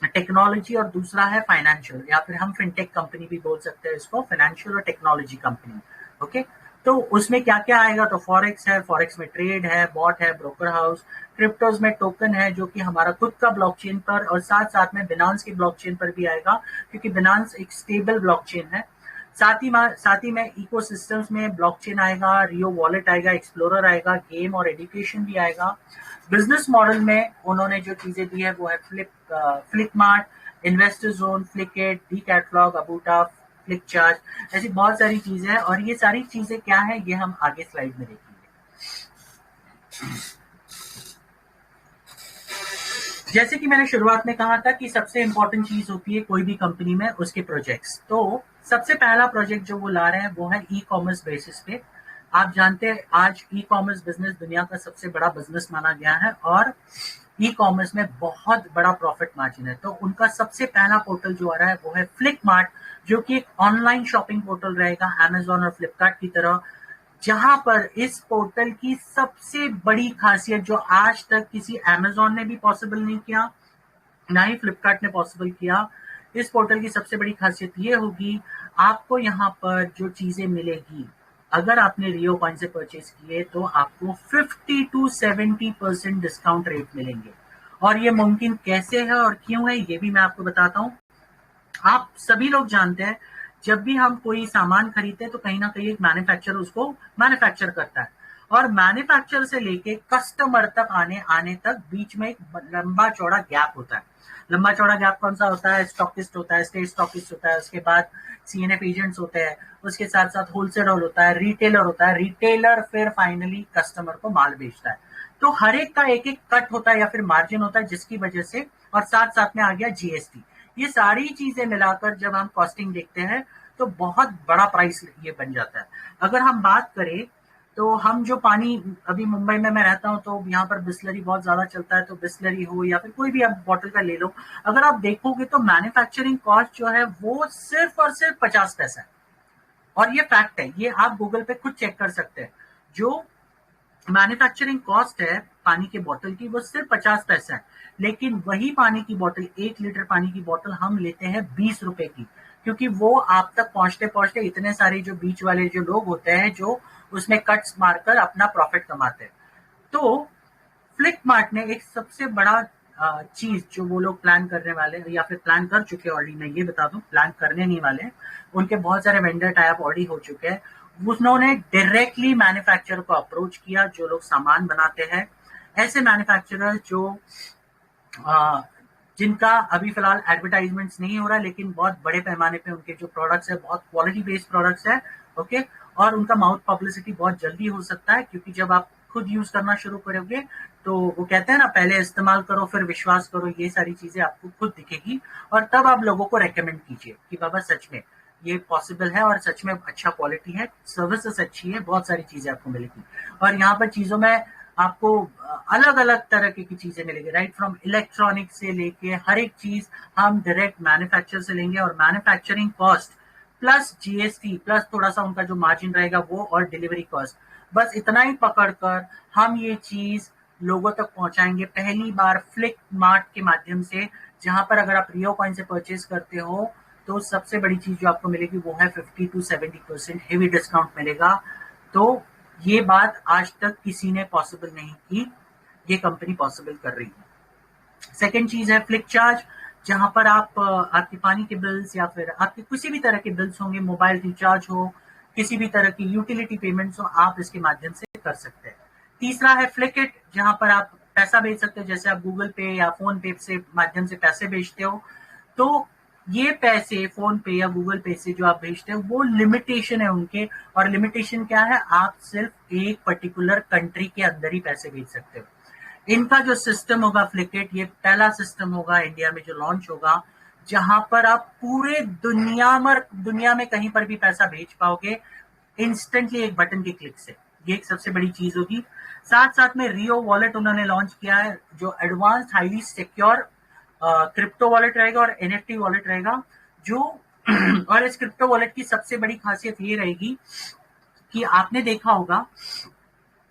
Speaker 2: टेक्नोलॉजी और दूसरा है फाइनेंशियल, या फिर हम फिनटेक कंपनी भी बोल सकते हैं इसको, फाइनेंशियल और टेक्नोलॉजी कंपनी। ओके, तो उसमें क्या क्या आएगा, तो फॉरेक्स है, फॉरेक्स में ट्रेड है, बॉट है, ब्रोकर हाउस, क्रिप्टोज में टोकन है जो कि हमारा खुद का ब्लॉकचेन पर और साथ साथ में बिनांस की ब्लॉकचेन पर भी आएगा, क्योंकि बिनांस एक स्टेबल ब्लॉकचेन है। साथ ही में इकोसिस्टम्स में ब्लॉकचेन आएगा, रियो वॉलेट आएगा, एक्सप्लोरर आएगा, गेम और एजुकेशन भी आएगा। बिजनेस मॉडल में उन्होंने जो चीजें दी है वो है Flickmart, investor zone, Flicket, D catalogue, अबूटा, फ्लिक चार्ज, ऐसी बहुत सारी चीजें हैं। और ये सारी चीजें क्या है ये हम आगे स्लाइड में देखेंगे। जैसे कि मैंने शुरुआत में कहा था कि सबसे इंपॉर्टेंट चीज होती है कोई भी कंपनी में उसके प्रोजेक्ट्स। तो सबसे पहला प्रोजेक्ट जो वो ला रहे हैं वो है ई कॉमर्स बेसिस पे। आप जानते हैं आज ई कॉमर्स बिजनेस दुनिया का सबसे बड़ा बिजनेस माना गया है और ई कॉमर्स में बहुत बड़ा प्रॉफिट मार्जिन है। तो उनका सबसे पहला पोर्टल जो आ रहा है वो है फ्लिक मार्ट, जो कि एक ऑनलाइन शॉपिंग पोर्टल रहेगा अमेजोन और फ्लिपकार्ट की तरह, जहां पर इस पोर्टल की सबसे बड़ी खासियत जो आज तक किसी अमेजोन ने भी पॉसिबल नहीं किया, ना ही फ्लिपकार्ट ने पॉसिबल किया, इस पोर्टल की सबसे बड़ी खासियत ये होगी, आपको यहाँ पर जो चीजें मिलेगी, अगर आपने रियो कॉइन से परचेज किए तो आपको 50 to 70% डिस्काउंट रेट मिलेंगे। और ये मुमकिन कैसे है और क्यों है ये भी मैं आपको बताता हूँ। आप सभी लोग जानते हैं जब भी हम कोई सामान खरीदते हैं तो कहीं ना कहीं एक मैन्युफैक्चरर उसको मैन्युफैक्चर करता है, और मैन्युफैक्चर से लेके कस्टमर तक आने तक बीच में एक लंबा चौड़ा गैप होता है। लंबा चौड़ा गैप कौन सा होता है? स्टॉकिस्ट होता है, स्टेट स्टॉकिस्ट होता है, उसके बाद सीएनएफ एजेंट्स होते हैं, उसके साथ साथ होलसेलर होता है, रिटेलर होता है, रिटेलर फिर फाइनली कस्टमर को माल बेचता है। तो हर एक का एक एक कट होता है या फिर मार्जिन होता है, जिसकी वजह से, और साथ साथ में आ गया जीएसटी। ये सारी चीजें मिलाकर जब हम कॉस्टिंग देखते हैं तो बहुत बड़ा प्राइस ये बन जाता है। अगर हम बात करें तो हम जो पानी, अभी मुंबई में मैं रहता हूँ तो यहाँ पर बिस्लरी बहुत ज्यादा चलता है, तो बिस्लरी हो या फिर कोई भी आप बॉटल का ले लो, अगर आप देखोगे तो मैन्युफैक्चरिंग कॉस्ट जो है वो सिर्फ और सिर्फ 50 पैसा है। और ये फैक्ट है, ये आप गूगल पे खुद चेक कर सकते हैं। जो मैन्युफैक्चरिंग कॉस्ट है पानी के बोतल की वो सिर्फ 50 पैसा है, लेकिन वही पानी की बोतल, 1 लीटर पानी की बोतल हम लेते हैं 20 रुपए की, क्योंकि वो आप तक पहुंचते पहुंचते इतने सारे जो बीच वाले जो लोग होते हैं जो उसमें कट्स मारकर अपना प्रॉफिट कमाते हैं। तो फ्लिक मार्ट ने एक सबसे बड़ा चीज जो वो लोग प्लान करने वाले या फिर प्लान कर चुके हैं ऑलरेडी, मैं ये बता दूं, प्लान करने नहीं वाले हैं, उनके बहुत सारे वेंडर टाइप ऑलरेडी हो चुके हैं। उन्होंने डायरेक्टली मैन्युफैक्चरर को अप्रोच किया जो लोग सामान बनाते हैं, ऐसे मैन्युफैक्चरर जो जिनका अभी फिलहाल एडवर्टाइजमेंट्स नहीं हो रहा, लेकिन बहुत बड़े पैमाने पे उनके जो प्रोडक्ट्स है बहुत क्वालिटी बेस्ड प्रोडक्ट्स है। ओके, और उनका माउथ पब्लिसिटी बहुत जल्दी हो सकता है, क्योंकि जब आप खुद यूज करना शुरू करोगे तो वो कहते हैं ना, पहले इस्तेमाल करो फिर विश्वास करो, ये सारी चीजें आपको खुद दिखेगी और तब आप लोगों को रेकमेंड कीजिए कि बाबा सच में ये पॉसिबल है और सच में अच्छा क्वालिटी है, सर्विसेस अच्छी है, बहुत सारी चीजें आपको मिलेगी। और यहाँ पर चीजों में आपको अलग अलग तरह की चीजें मिलेगी, राइट फ्रॉम इलेक्ट्रॉनिक से लेके हर एक चीज हम डायरेक्ट मैन्युफैक्चर से लेंगे, और manufacturing cost plus GST plus थोड़ा सा उनका जो मार्जिन रहेगा वो, और डिलीवरी कॉस्ट, बस इतना ही पकड़कर हम ये चीज लोगों तक पहुंचाएंगे पहली बार फ्लिक मार्ट के माध्यम से, जहां पर अगर आप रियो कॉइन से परचेज करते हो तो सबसे बड़ी चीज जो आपको मिलेगी वो है 50 to 70% हेवी डिस्काउंट मिलेगा। तो ये बात आज तक किसी ने पॉसिबल नहीं की, ये कंपनी पॉसिबल कर रही है। सेकेंड चीज है फ्लिक चार्ज, जहां पर आप आपके पानी के बिल्स या फिर आपके किसी भी तरह के बिल्स होंगे, मोबाइल रिचार्ज हो, किसी भी तरह की यूटिलिटी पेमेंट्स हो, आप इसके माध्यम से कर सकते हैं। तीसरा है फ्लिकिट, जहां पर आप पैसा भेज सकते हो, जैसे आप गूगल पे या फोन पे से माध्यम से पैसे भेजते हो। तो ये पैसे फोन पे या गूगल पे से जो आप भेजते हैं वो लिमिटेशन है उनके, और लिमिटेशन क्या है, आप सिर्फ एक पर्टिकुलर कंट्री के अंदर ही पैसे भेज सकते हो। इनका जो सिस्टम होगा फ्लिकेट, ये पहला सिस्टम होगा इंडिया में जो लॉन्च होगा, जहां पर आप पूरे दुनिया में कहीं पर भी पैसा भेज पाओगे इंस्टेंटली एक बटन के क्लिक से। ये एक सबसे बड़ी चीज होगी। साथ साथ में रियो वॉलेट उन्होंने लॉन्च किया है, जो advance highly secure crypto wallet रहेगा और एनएफटी वॉलेट रहेगा जो और इस क्रिप्टो वॉलेट की सबसे बड़ी खासियत ये रहेगी कि आपने देखा होगा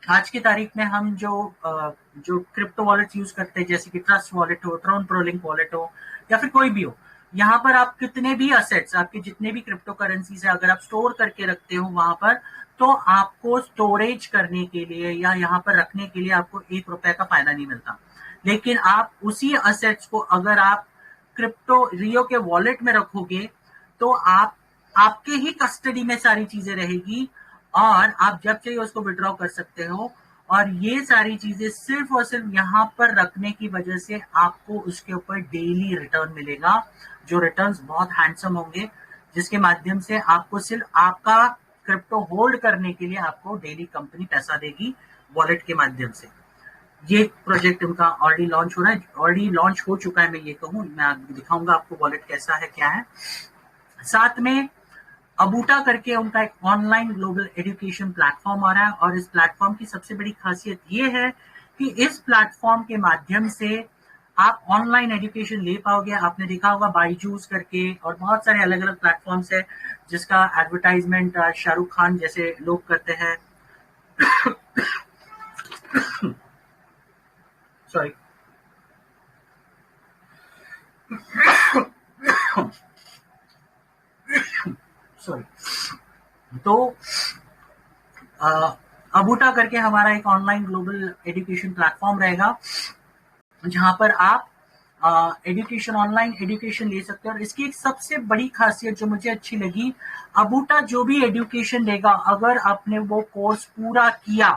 Speaker 2: आज की तारीख में हम जो क्रिप्टो वॉलेट यूज करते हैं, जैसे कि ट्रस्ट वॉलेट हो, ट्रोन प्रोलिंक वॉलेट हो, या फिर कोई भी हो, यहाँ पर आप कितने भी असेट्स, आपके जितने भी क्रिप्टो करेंसीज है, अगर आप स्टोर करके रखते हो वहां पर, तो आपको स्टोरेज करने के लिए या यहाँ पर रखने के लिए आपको ₹1 का फायदा नहीं मिलता। लेकिन आप उसी असेट्स को अगर आप क्रिप्टो रियो के वॉलेट में रखोगे तो आपके ही कस्टडी में सारी चीजें रहेगी और आप जब चाहिए उसको विड्रॉ कर सकते हो। और ये सारी चीजें सिर्फ और सिर्फ यहाँ पर रखने की वजह से आपको उसके ऊपर डेली रिटर्न मिलेगा, जो रिटर्न्स बहुत हैंडसम होंगे, जिसके माध्यम से आपको सिर्फ आपका क्रिप्टो होल्ड करने के लिए आपको डेली कंपनी पैसा देगी वॉलेट के माध्यम से। ये प्रोजेक्ट उनका ऑलरेडी लॉन्च हो रहा है, ऑलरेडी लॉन्च हो चुका है, मैं ये कहूँ, मैं दिखाऊंगा आपको वॉलेट कैसा है क्या है। साथ में अबूटा करके उनका एक ऑनलाइन ग्लोबल एजुकेशन प्लेटफॉर्म आ रहा है, और इस प्लेटफॉर्म की सबसे बड़ी खासियत ये है कि इस प्लेटफॉर्म के माध्यम से आप ऑनलाइन एजुकेशन ले पाओगे। आपने देखा होगा बाईजूस करके और बहुत सारे अलग अलग प्लेटफॉर्म्स है जिसका एडवर्टाइजमेंट शाहरुख खान जैसे लोग करते हैं। सॉरी, तो अबूटा करके हमारा एक ऑनलाइन ग्लोबल एजुकेशन प्लेटफॉर्म रहेगा जहां पर आप एजुकेशन, ऑनलाइन एजुकेशन ले सकते हैं। और इसकी एक सबसे बड़ी खासियत जो मुझे अच्छी लगी, अबूटा जो भी एजुकेशन देगा, अगर आपने वो कोर्स पूरा किया,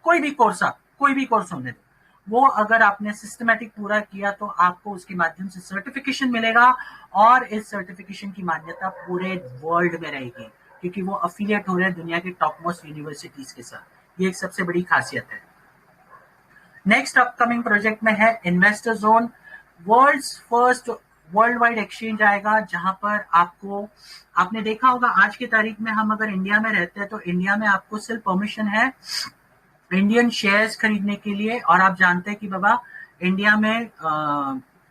Speaker 2: कोई भी कोर्स होने दे, वो अगर आपने सिस्टमेटिक पूरा किया तो आपको उसके माध्यम से सर्टिफिकेशन मिलेगा, और इस सर्टिफिकेशन की मान्यता पूरे वर्ल्ड में रहेगी क्योंकि वो अफिलिएट हो रहे हैं दुनिया के टॉप मोस्ट यूनिवर्सिटीज के साथ। ये एक सबसे बड़ी खासियत है। नेक्स्ट अपकमिंग प्रोजेक्ट में है investor zone, world's first world wide exchange आएगा, जहां पर आपने देखा होगा आज की तारीख में हम अगर इंडिया में रहते हैं तो इंडिया में आपको सिर्फ परमिशन है इंडियन शेयर्स खरीदने के लिए, और आप जानते हैं कि बाबा इंडिया में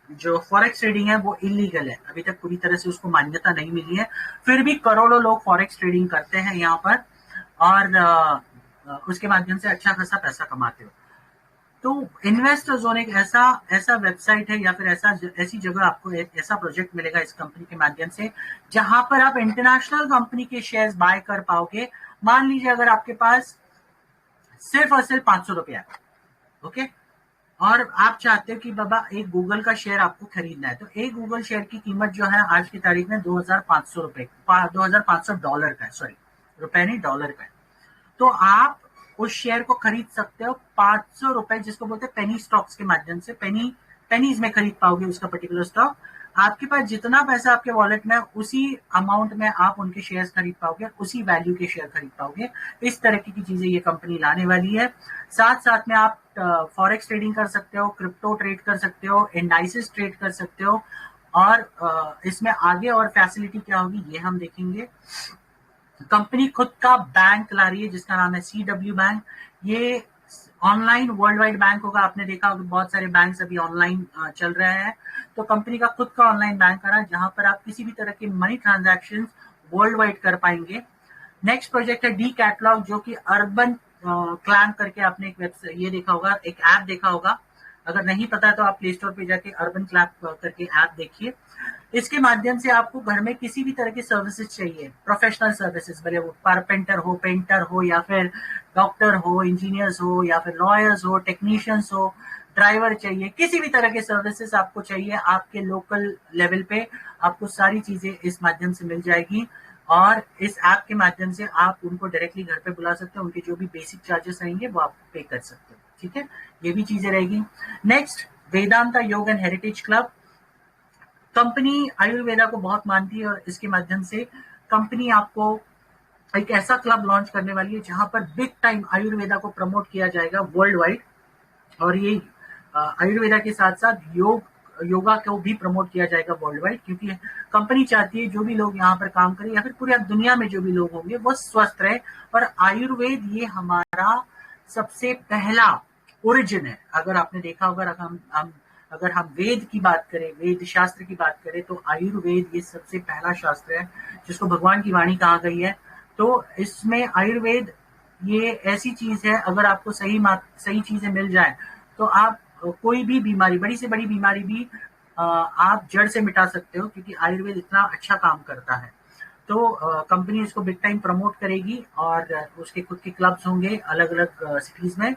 Speaker 2: जो फॉरेक्स ट्रेडिंग है वो इलीगल है, अभी तक पूरी तरह से उसको मान्यता नहीं मिली है, फिर भी करोड़ों लोग फॉरेक्स ट्रेडिंग करते हैं यहाँ पर और उसके माध्यम से अच्छा खासा पैसा कमाते हो। तो इन्वेस्टर जोन एक ऐसा वेबसाइट है या फिर ऐसी जगह आपको एक ऐसा प्रोजेक्ट मिलेगा इस कंपनी के माध्यम से, जहां पर आप इंटरनेशनल कंपनी के शेयर्स बाय कर पाओगे। मान लीजिए अगर आपके पास सिर्फ और सिर्फ ₹500 है, ओके, और आप चाहते हो कि बाबा एक गूगल का शेयर आपको खरीदना है, तो एक गूगल शेयर की कीमत जो है आज की तारीख में $2,500 का है, सॉरी रुपए नहीं डॉलर का है। तो आप उस शेयर को खरीद सकते हो ₹500, जिसको बोलते हैं पेनी स्टॉक्स के माध्यम से, पेनीज में खरीद पाओगे उसका पर्टिकुलर स्टॉक। आपके पास जितना पैसा आपके वॉलेट में उसी अमाउंट में आप उनके शेयर्स खरीद पाओगे, उसी वैल्यू के शेयर खरीद पाओगे। इस तरह की चीजें ये कंपनी लाने वाली है। साथ साथ में आप फॉरेक्स ट्रेडिंग कर सकते हो, क्रिप्टो ट्रेड कर सकते हो, इंडाइसेस ट्रेड कर सकते हो, और इसमें आगे और फैसिलिटी क्या होगी ये हम देखेंगे। कंपनी खुद का बैंक ला रही है जिसका नाम है CW बैंक। ये ऑनलाइन वर्ल्ड वाइड बैंक होगा। आपने देखा होगा बहुत सारे बैंक्स अभी ऑनलाइन चल रहे हैं, तो कंपनी का खुद का ऑनलाइन बैंक आ रहा है जहां पर आप किसी भी तरह के मनी ट्रांजैक्शन वर्ल्ड वाइड कर पाएंगे। नेक्स्ट प्रोजेक्ट है डी कैटलॉग, जो कि अर्बन क्लैम करके आपने एक वेबसाइट ये देखा होगा, एक ऐप देखा होगा। अगर नहीं पता है तो आप प्ले स्टोर पे जाके अर्बन क्लैम करके ऐप देखिए। इसके माध्यम से आपको घर में किसी भी तरह की सर्विसेज चाहिए, प्रोफेशनल सर्विसेज, भले वो कारपेंटर हो, पेंटर हो, या फिर डॉक्टर हो, इंजीनियर्स हो, या फिर लॉयर्स हो, टेक्नीशियंस हो, ड्राइवर चाहिए, किसी भी तरह के सर्विसेज आपको चाहिए, आपके लोकल लेवल पे आपको सारी चीजें इस माध्यम से मिल जाएगी। और इस ऐप के माध्यम से आप उनको डायरेक्टली घर पे बुला सकते हो, उनके जो भी बेसिक चार्जेस रहेंगे वो आप पे कर सकते हो, ठीक है, ये भी चीजें रहेगी। नेक्स्ट वेदांता योग and heritage club, company Ayurveda को बहुत मानती है और इसके माध्यम से कंपनी आपको एक ऐसा क्लब लॉन्च करने वाली है जहां पर बिग टाइम आयुर्वेदा को प्रमोट किया जाएगा वर्ल्ड वाइड। और ये आयुर्वेदा के साथ साथ योगा को भी प्रमोट किया जाएगा वर्ल्ड वाइड, क्योंकि कंपनी चाहती है जो भी लोग यहाँ पर काम करें या फिर पूरी दुनिया में जो भी लोग होंगे वो स्वस्थ रहे। और आयुर्वेद ये हमारा सबसे पहला ओरिजिन है। अगर आपने देखा होगा, अगर हम वेद की बात करें, वेद शास्त्र की बात करें, तो आयुर्वेद ये सबसे पहला शास्त्र है जिसको भगवान की वाणी कहा गई है। तो इसमें आयुर्वेद ये ऐसी चीज है, अगर आपको सही चीजें मिल जाए तो आप कोई भी बीमारी, बड़ी से बड़ी बीमारी भी आप जड़ से मिटा सकते हो, क्योंकि आयुर्वेद इतना अच्छा काम करता है। तो कंपनी इसको बिग टाइम प्रमोट करेगी और उसके खुद के क्लब्स होंगे अलग अलग सिटीज में।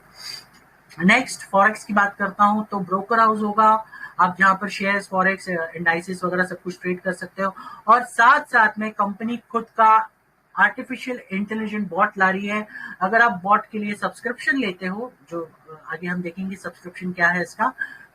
Speaker 2: नेक्स्ट फॉरेक्स की बात करता हूं तो ब्रोकर हाउस होगा, आप जहां पर शेयर्स, फॉरेक्स, इंडाइसेस वगैरह सब कुछ ट्रेड कर सकते हो। और साथ साथ में कंपनी खुद का आर्टिफिशियल इंटेलिजेंट बॉट ला रही है। अगर आप बॉट के लिए सब्सक्रिप्शन लेते हो, जो आगे हम देखेंगे सब्सक्रिप्शन क्या है इसका,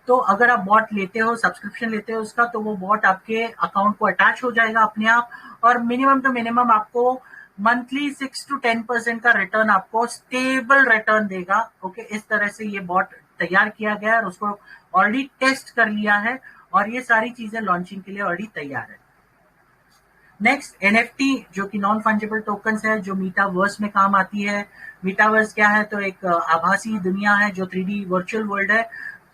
Speaker 2: तो अगर आप बॉट लेते हो, सब्सक्रिप्शन लेते हो उसका, तो वो बॉट आपके अकाउंट को अटैच हो जाएगा अपने आप, और मिनिमम टू मिनिमम आपको मंथली 6 to 10% का रिटर्न, आपको स्टेबल रिटर्न देगा। ओके, इस तरह से ये बॉट तैयार किया गया है और उसको ऑलरेडी टेस्ट कर लिया है और ये सारी चीजें लॉन्चिंग के लिए ऑलरेडी तैयार है। नेक्स्ट एनएफटी, जो कि नॉन फंजिबल टोकन्स है, जो मीटावर्स में काम आती है। मीटावर्स क्या है? तो एक आभासी दुनिया है जो 3D वर्चुअल वर्ल्ड है।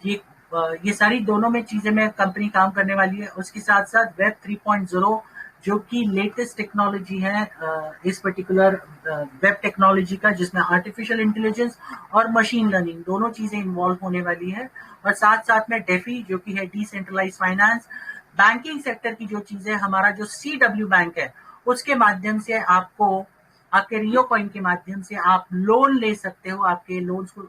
Speaker 2: ये सारी दोनों में चीजें में कंपनी काम करने वाली है। उसके साथ साथ वेब 3.0 जो कि लेटेस्ट टेक्नोलॉजी है इस पर्टिकुलर वेब टेक्नोलॉजी का, जिसमें आर्टिफिशियल इंटेलिजेंस और मशीन लर्निंग दोनों चीजें इन्वॉल्व होने वाली है। और साथ साथ में डेफी, जो कि है डिसेंट्रलाइज फाइनेंस, बैंकिंग सेक्टर की जो चीजें, हमारा जो CW बैंक है उसके माध्यम से आपको, आपके रियो कॉइन के माध्यम से आप लोन ले सकते हो, आपके लोन्स को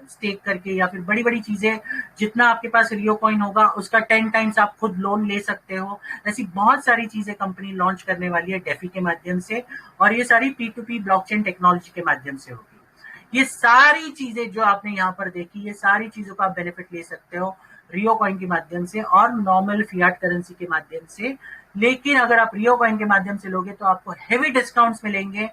Speaker 2: स्टेक करके, या फिर बड़ी बड़ी चीजें, जितना आपके पास रियो कॉइन होगा उसका 10 टाइम्स आप खुद लोन ले सकते हो। ऐसी बहुत सारी चीजें कंपनी लॉन्च करने वाली है डेफी के माध्यम से, और ये सारी P2P ब्लॉकचेन टेक्नोलॉजी के माध्यम से होगी। ये सारी चीजें जो आपने यहाँ पर देखी, ये सारी चीजों का आप बेनिफिट ले सकते हो रियो कॉइन के माध्यम से और नॉर्मल फियाट करेंसी के माध्यम से। लेकिन अगर आप रियो कॉइन के माध्यम से लोगे तो आपको हेवी डिस्काउंट्स मिलेंगे।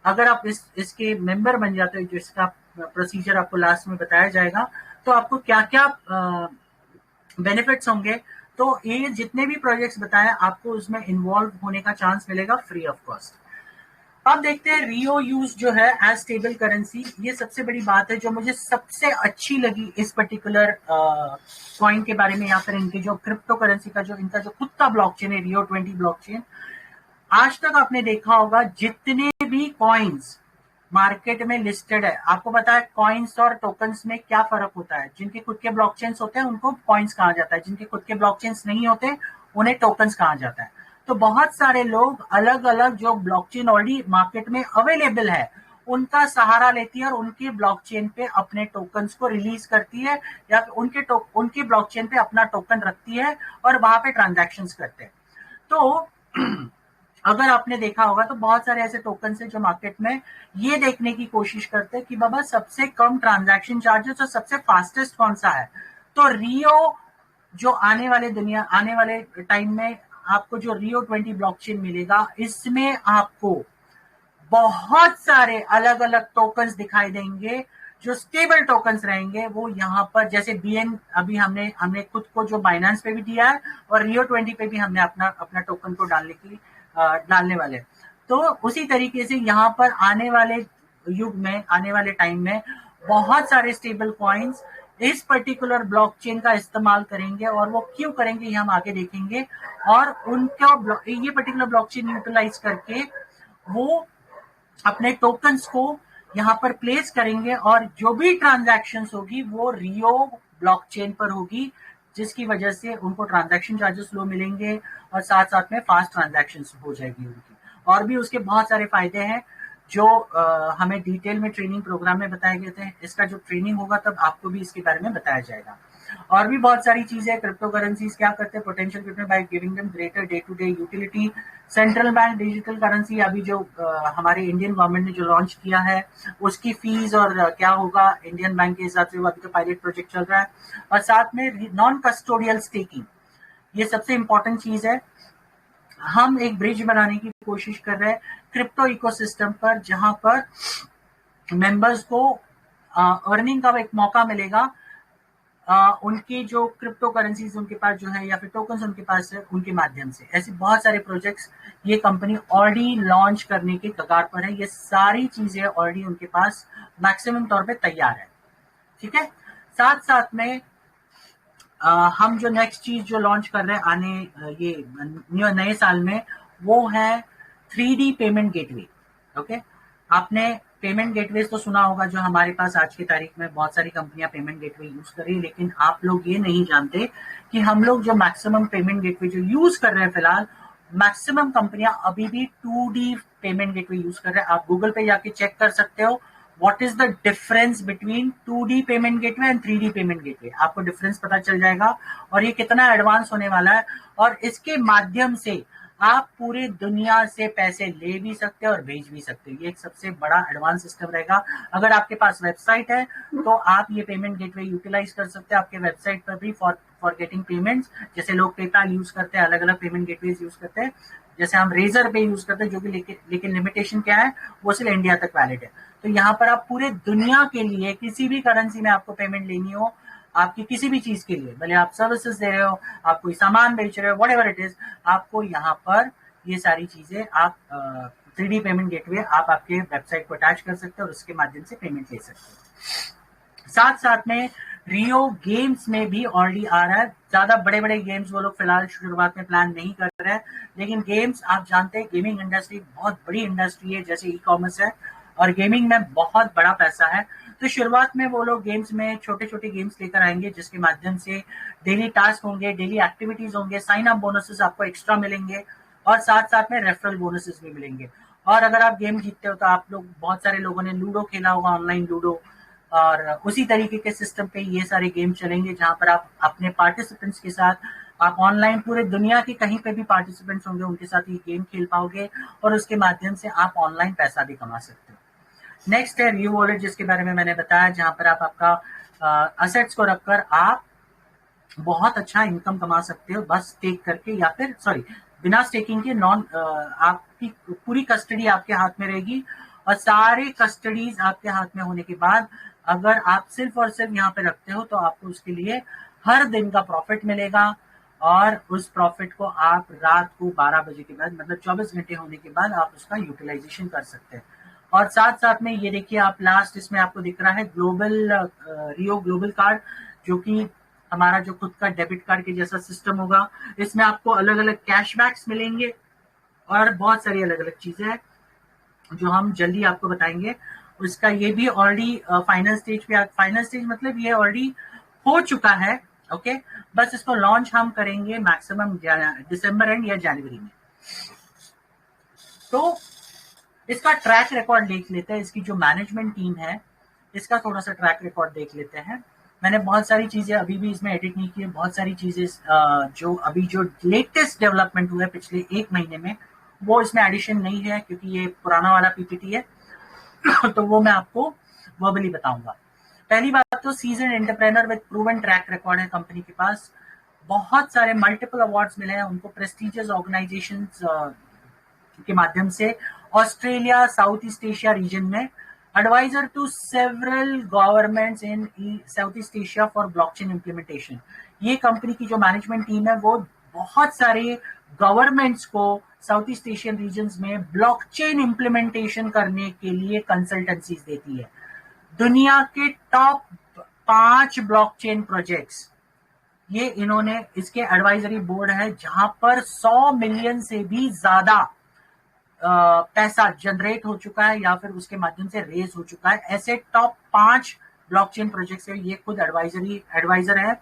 Speaker 2: अगर आप इसके मेंबर बन जाते हो, जिसका प्रोसीजर आपको लास्ट में बताया जाएगा, तो आपको क्या क्या बेनिफिट्स होंगे। तो ये जितने भी प्रोजेक्ट्स बताए आपको उसमें इन्वॉल्व होने का चांस मिलेगा फ्री ऑफ कॉस्ट। अब देखते हैं रियो यूज जो है एज स्टेबल करेंसी। ये सबसे बड़ी बात है जो मुझे सबसे अच्छी लगी इस पर्टिकुलर कॉइन के बारे में, या फिर इनके जो क्रिप्टो करेंसी का जो इनका जो खुद का ब्लॉकचेन है, रियो 20 ब्लॉकचेन। आज तक आपने देखा होगा जितने भी कॉइन्स मार्केट में लिस्टेड है, आपको पता है कॉइन्स और टोकन्स में क्या फर्क होता है। जिनके खुद के ब्लॉकचेन्स होते हैं उनको कॉइन्स कहा जाता है, जिनके खुद के ब्लॉकचेन्स नहीं होते उन्हें टोकन्स कहा जाता है। तो बहुत सारे लोग अलग अलग जो ब्लॉकचेन ऑलरेडी मार्केट में अवेलेबल है उनका सहारा लेती है और उनके ब्लॉकचेन पे अपने टोकन्स को रिलीज करती है, या उनके ब्लॉकचेन पे अपना टोकन रखती है और वहां पे ट्रांजैक्शंस करते हैं। तो अगर आपने देखा होगा तो बहुत सारे ऐसे टोकन्स हैं जो मार्केट में ये देखने की कोशिश करते हैं कि बाबा सबसे कम ट्रांजैक्शन चार्जेस और सबसे फास्टेस्ट कौन सा है। तो रियो जो आने वाले टाइम में आपको जो रियो 20 ब्लॉकचेन मिलेगा, इसमें आपको बहुत सारे अलग अलग टोकन्स दिखाई देंगे जो स्टेबल टोकन्स रहेंगे। वो यहाँ पर जैसे BN अभी हमने खुद को जो बाइनेंस पे भी दिया है और रियो 20 पे भी हमने अपना टोकन को डालने वाले। तो उसी तरीके से यहाँ पर आने वाले युग में, आने वाले टाइम में बहुत सारे स्टेबल कॉइन्स इस पर्टिकुलर ब्लॉकचेन का इस्तेमाल करेंगे, और वो क्यों करेंगे ये हम आगे देखेंगे। और उनका ये पर्टिकुलर ब्लॉकचेन यूटिलाइज करके वो अपने टोकन्स को यहाँ पर प्लेस करेंगे और जो भी ट्रांजैक्शंस होगी वो रियो ब्लॉकचेन पर होगी, जिसकी वजह से उनको ट्रांजैक्शन चार्जेस लो मिलेंगे और साथ साथ में फास्ट ट्रांजैक्शंस हो जाएगी उनकी। और भी उसके बहुत सारे फायदे हैं जो हमें डिटेल में ट्रेनिंग प्रोग्राम में बताए गए थे। इसका जो ट्रेनिंग होगा तब आपको भी इसके बारे में बताया जाएगा। और भी बहुत सारी चीजें क्रिप्टो करेंसीज क्या करते हैं, potential crypto by giving them greater day to day utility. Central bank digital currency अभी जो हमारे इंडियन गवर्नमेंट ने जो लॉन्च किया है उसकी फीस और क्या होगा इंडियन बैंक के हिसाब से, वो अभी तो पायलट प्रोजेक्ट चल रहा है। और साथ में नॉन कस्टोडियल स्टेकिंग, ये सबसे इंपॉर्टेंट चीज है। हम एक ब्रिज बनाने की कोशिश कर रहे हैं क्रिप्टो इकोसिस्टम पर, जहां पर मेंबर्स को अर्निंग का एक मौका मिलेगा। उनकी जो क्रिप्टो करेंसीज उनके पास जो है या फिर टोकन्स उनके पास है, उनके माध्यम से ऐसे बहुत सारे प्रोजेक्ट्स ये कंपनी ऑलरेडी लॉन्च करने के कगार पर है। ये सारी चीजें ऑलरेडी उनके पास मैक्सिमम तौर पे तैयार है, ठीक है। साथ साथ में हम जो नेक्स्ट चीज जो लॉन्च कर रहे हैं ये नए साल में, वो है 3D पेमेंट गेटवे। ओके, आपने पेमेंट गेटवेज तो सुना होगा, जो हमारे पास आज की तारीख में बहुत सारी कंपनियां पेमेंट गेटवे यूज कर रही है, लेकिन आप लोग ये नहीं जानते कि हम लोग जो मैक्सिमम पेमेंट गेटवे जो यूज कर रहे हैं फिलहाल, मैक्सिमम कंपनियां अभी भी 2D पेमेंट गेटवे यूज कर रहे हैं। आप गूगल पे जाके चेक कर सकते हो what is the difference between 2D payment gateway and 3D payment gateway. आपको डिफरेंस पता चल जाएगा और ये कितना एडवांस होने वाला है। और इसके माध्यम से आप पूरे दुनिया से पैसे ले भी सकते हैं और भेज भी सकते हैं। ये एक सबसे बड़ा एडवांस सिस्टम रहेगा। अगर आपके पास वेबसाइट है तो आप ये पेमेंट गेटवे यूटिलाइज कर सकते हैं आपके वेबसाइट पर भी फॉर गेटिंग पेमेंट्स। जैसे लोग पेपाल यूज करते हैं, अलग अलग पेमेंट गेटवेज यूज करते हैं, जैसे हम रेजर पे यूज करते हैं, जो कि लेकिन लिमिटेशन क्या है, वो सिर्फ इंडिया तक वैलिड है। तो यहाँ पर आप पूरे दुनिया के लिए किसी भी करेंसी में आपको पेमेंट लेनी हो, आपकी किसी भी चीज के लिए, भले आप सर्विसेज दे रहे हो, आप कोई सामान बेच रहे हो, व्हाटएवर इट इज, आपको यहाँ पर ये सारी चीजें आप 3D पेमेंट गेटवे आप आपके वेबसाइट को अटैच कर सकते हैं और उसके माध्यम से पेमेंट ले सकते हैं। साथ साथ में रियो गेम्स में भी ऑलरेडी आ रहा है। ज्यादा बड़े बड़े गेम्स वो लोग फिलहाल शुरुआत में प्लान नहीं कर रहे हैं, लेकिन गेम्स आप जानते हैं गेमिंग इंडस्ट्री बहुत बड़ी इंडस्ट्री है, जैसे ई कॉमर्स है, और गेमिंग में बहुत बड़ा पैसा है। तो शुरुआत में वो लोग गेम्स में छोटे छोटे गेम्स लेकर आएंगे, जिसके माध्यम से डेली टास्क होंगे, डेली एक्टिविटीज होंगे, साइन अप बोनसेस आपको एक्स्ट्रा मिलेंगे और साथ साथ में रेफरल बोनसेस भी मिलेंगे। और अगर आप गेम जीतते हो तो आप लोग, बहुत सारे लोगों ने लूडो खेला होगा, ऑनलाइन लूडो, और उसी तरीके के सिस्टम पे ये सारे गेम चलेंगे, जहां पर आप अपने पार्टिसिपेंट्स के साथ आप ऑनलाइन पूरे दुनिया के कहीं पे भी पार्टिसिपेंट्स होंगे, उनके साथ ये गेम खेल पाओगे और उसके माध्यम से आप ऑनलाइन पैसा भी कमा सकते हो। नेक्स्ट है रियो वॉलेट, जिसके बारे में मैंने बताया, जहां पर आप आपका असेट्स को रखकर आप बहुत अच्छा इनकम कमा सकते हो, बस स्टेक करके, या फिर बिना स्टेकिंग के आपकी पूरी कस्टडी आपके हाथ में रहेगी। और सारे कस्टडीज आपके हाथ में होने के बाद अगर आप सिर्फ और सिर्फ यहाँ पे रखते हो तो आपको उसके लिए हर दिन का प्रॉफिट मिलेगा, और उस प्रॉफिट को आप रात को 12 बजे के बाद, मतलब 24 घंटे होने के बाद, आप उसका यूटिलाइजेशन कर सकते हैं। और साथ साथ में ये देखिए, आप लास्ट इसमें आपको दिख रहा है रियो ग्लोबल कार्ड, जो कि हमारा जो खुद का डेबिट कार्ड के जैसा सिस्टम होगा। इसमें आपको अलग अलग कैशबैक्स मिलेंगे और बहुत सारी अलग अलग चीजें हैं जो हम जल्दी आपको बताएंगे। उसका ये भी ऑलरेडी फाइनल स्टेज पे, फाइनल स्टेज मतलब ये ऑलरेडी हो चुका है। ओके, बस इसको लॉन्च हम करेंगे मैक्सिमम दिसंबर एंड या जनवरी में। तो इसका ट्रैक रिकॉर्ड देख लेते हैं, इसकी जो मैनेजमेंट टीम है इसका थोड़ा सा ट्रैक रिकॉर्ड देख लेते हैं। मैंने बहुत सारी चीजें अभी भी इसमें एडिट नहीं की है, बहुत सारी चीजें जो अभी जो लेटेस्ट डेवलपमेंट हुआ है पिछले 1 महीने में, वो इसमें एडिशन नहीं है, क्योंकि ये पुराना वाला पीपीटी है तो वो मैं आपको वर्बली बताऊंगा। पहली बात तो season entrepreneur with proven track record है कंपनी के पास। बहुत सारे मल्टीपल अवार्ड्स मिले हैं उनको प्रेस्टिजियस ऑर्गेनाइजेशंस के माध्यम से, Australia, South East Asia region में, adviser to several governments in South East Asia for blockchain implementation. ये कंपनी की जो मैनेजमेंट टीम है वो बहुत सारे गवर्नमेंट्स को साउथ ईस्ट एशियन रीजन्स में ब्लॉकचेन इंप्लीमेंटेशन करने के लिए कंसल्टेंसीज देती है। दुनिया के टॉप 5 ब्लॉकचेन प्रोजेक्ट्स ये इन्होंने, इसके एडवाइजरी बोर्ड है, जहां पर 100 मिलियन से भी ज्यादा पैसा जनरेट हो चुका है या फिर उसके माध्यम से रेज हो चुका है। ऐसे टॉप 5 ब्लॉकचेन प्रोजेक्ट्स है, ये खुद एडवाइजर है,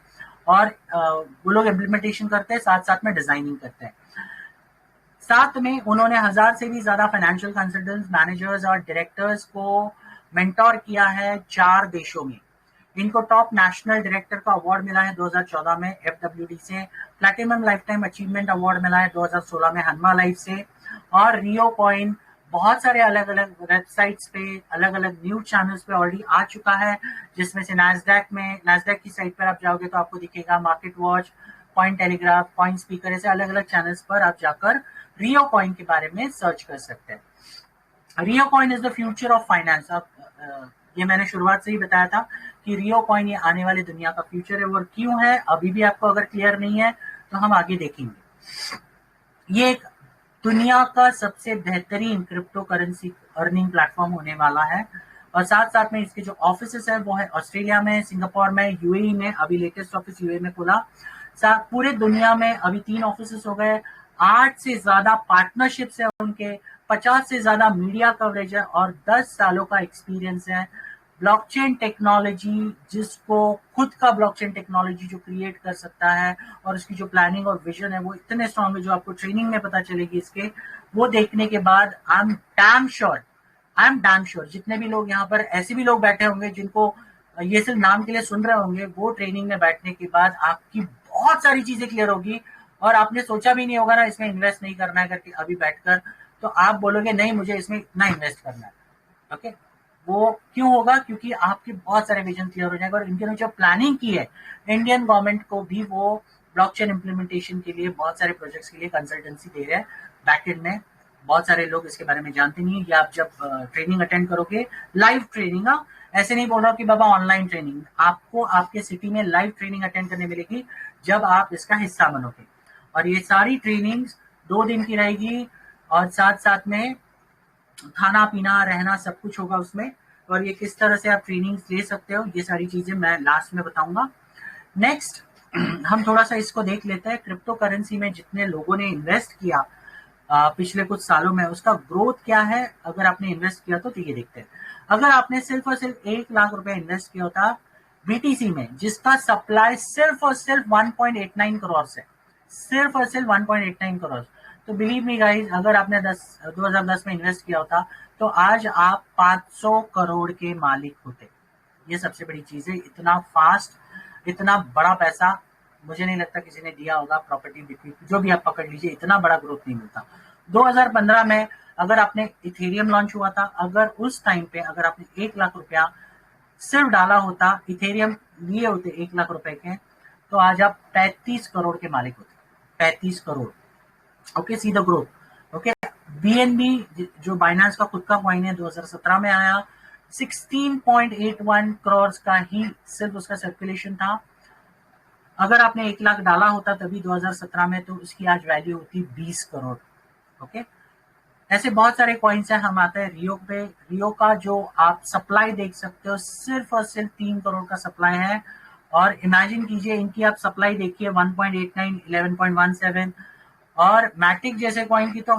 Speaker 2: और वो लोग इम्प्लीमेंटेशन करते हैं, साथ साथ में डिजाइनिंग करते हैं। साथ में उन्होंने 1000 से भी ज्यादा फाइनेंशियल कंसल्टेंट्स, मैनेजर्स और डायरेक्टर्स को मेंटोर किया है 4 देशों में। इनको टॉप नेशनल डायरेक्टर का अवार्ड मिला है 2014 में FWD से, platinum life time achievement award मिला है 2016 में हनमा लाइफ से, और रियो कॉइन बहुत सारे अलग अलग वेबसाइट्स पे, अलग अलग न्यूज चैनल्स पे ऑलरेडी आ चुका है, जिसमें से नैस्डैक की साइट पर आप जाओगे तो आपको दिखेगा, market watch, coin telegraph, coin speaker, ऐसे अलग अलग चैनल्स पर आप जाकर रियो कॉइन के बारे में सर्च कर सकते हैं। Rio coin is the future of finance. ये मैंने शुरुआत से ही बताया था कि रियो कॉइन ये आने वाली दुनिया का फ्यूचर है। और क्यों है अभी भी आपको अगर क्लियर नहीं है तो हम आगे देखेंगे। ये एक दुनिया का सबसे बेहतरीन क्रिप्टो करेंसी अर्निंग प्लेटफॉर्म होने वाला है। और साथ साथ में इसके जो ऑफिसेस है वो है ऑस्ट्रेलिया में, सिंगापुर में, यूएई में, अभी लेटेस्ट ऑफिस यूएई में खुला। पूरे दुनिया में अभी 3 ऑफिसेस हो गए, 8 से ज्यादा पार्टनरशिप्स है उनके, 50 से ज्यादा मीडिया कवरेज है और 10 सालों का एक्सपीरियंस है। ब्लॉकचेन टेक्नोलॉजी, जिसको खुद का ब्लॉकचेन टेक्नोलॉजी जो क्रिएट कर सकता है और उसकी जो प्लानिंग और विजन है वो इतने स्ट्रांग है जो आपको ट्रेनिंग में पता चलेगी इसके, वो देखने के बाद आई एम डैम श्योर जितने भी लोग यहाँ पर ऐसे भी लोग बैठे होंगे जिनको ये सिर्फ नाम के लिए सुन रहे होंगे, वो ट्रेनिंग में बैठने के बाद आपकी बहुत सारी चीजें क्लियर होगी और आपने सोचा भी नहीं होगा ना इसमें इन्वेस्ट नहीं करना है करके अभी बैठकर, तो आप बोलोगे नहीं मुझे इसमें इतना इन्वेस्ट करना है। ओके, वो क्यों होगा? क्योंकि आपके बहुत सारे विजन क्लियर हो जाएंगे और इनके जो प्लानिंग की है इंडियन गवर्नमेंट को भी वो ब्लॉकचेन इंप्लीमेंटेशन के लिए बहुत सारे प्रोजेक्ट्स के लिए कंसल्टेंसी दे रहे हैं बैकएंड में। बहुत सारे लोग इसके बारे में जानते नहीं है। या आप जब ट्रेनिंग अटेंड करोगे, लाइव ट्रेनिंग, ऐसे नहीं बोल रहा कि बाबा ऑनलाइन ट्रेनिंग, आपको आपके सिटी में लाइव ट्रेनिंग अटेंड करने मिलेगी जब आप इसका हिस्सा बनोगे। और ये सारी ट्रेनिंग्स 2 दिन की रहेगी और साथ साथ में खाना पीना रहना सब कुछ होगा उसमें। और ये किस तरह से आप ट्रेनिंग ले सकते हो ये सारी चीजें मैं लास्ट में बताऊंगा। नेक्स्ट हम थोड़ा सा इसको देख लेते हैं। क्रिप्टो करेंसी में जितने लोगों ने इन्वेस्ट किया पिछले कुछ सालों में, उसका ग्रोथ क्या है अगर आपने इन्वेस्ट किया तो ये देखते हैं। अगर आपने सिर्फ और सिर्फ 1 लाख रुपए इन्वेस्ट किया होता बीटीसी में, जिसका सप्लाई सिर्फ और सिर्फ 1.89 करोड़ है, सिर्फ और सिर्फ 1.89 करोड़, तो बिलीव मी गाइस, अगर आपने 2010 में इन्वेस्ट किया होता तो आज आप 500 करोड़ के मालिक होते। ये सबसे बड़ी चीज है। इतना फास्ट, इतना बड़ा पैसा मुझे नहीं लगता किसी ने दिया होगा। प्रॉपर्टी बिक्री जो भी आप पकड़ लीजिए, इतना बड़ा ग्रोथ नहीं मिलता। 2015 में अगर आपने इथेरियम लॉन्च हुआ था, अगर उस टाइम पे अगर आपने 1 लाख रुपया सिर्फ डाला होता, इथेरियम लिए होते 1 लाख रुपए के, तो आज आप 35 करोड़ के मालिक होते। 35 crore. Okay, see the growth. Okay, BNB जो बाइनेंस का खुद का कॉइन है 2017 में आया, 16.81 करोड़ का ही सिर्फ उसका सर्कुलेशन था। अगर आपने 1 लाख डाला होता तभी 2017 में, तो उसकी आज वैल्यू होती 20 करोड़। ओके, ऐसे बहुत सारे कॉइन्स हैं। हम आते हैं रियो पे। रियो का जो आप सप्लाई देख सकते हो, सिर्फ और सिर्फ 3 करोड़ का सप्लाई है। और इमेजिन कीजिए इनकी आप सप्लाई देखिए 1.89, 11.17, और मैटिक जैसे कॉइन की तो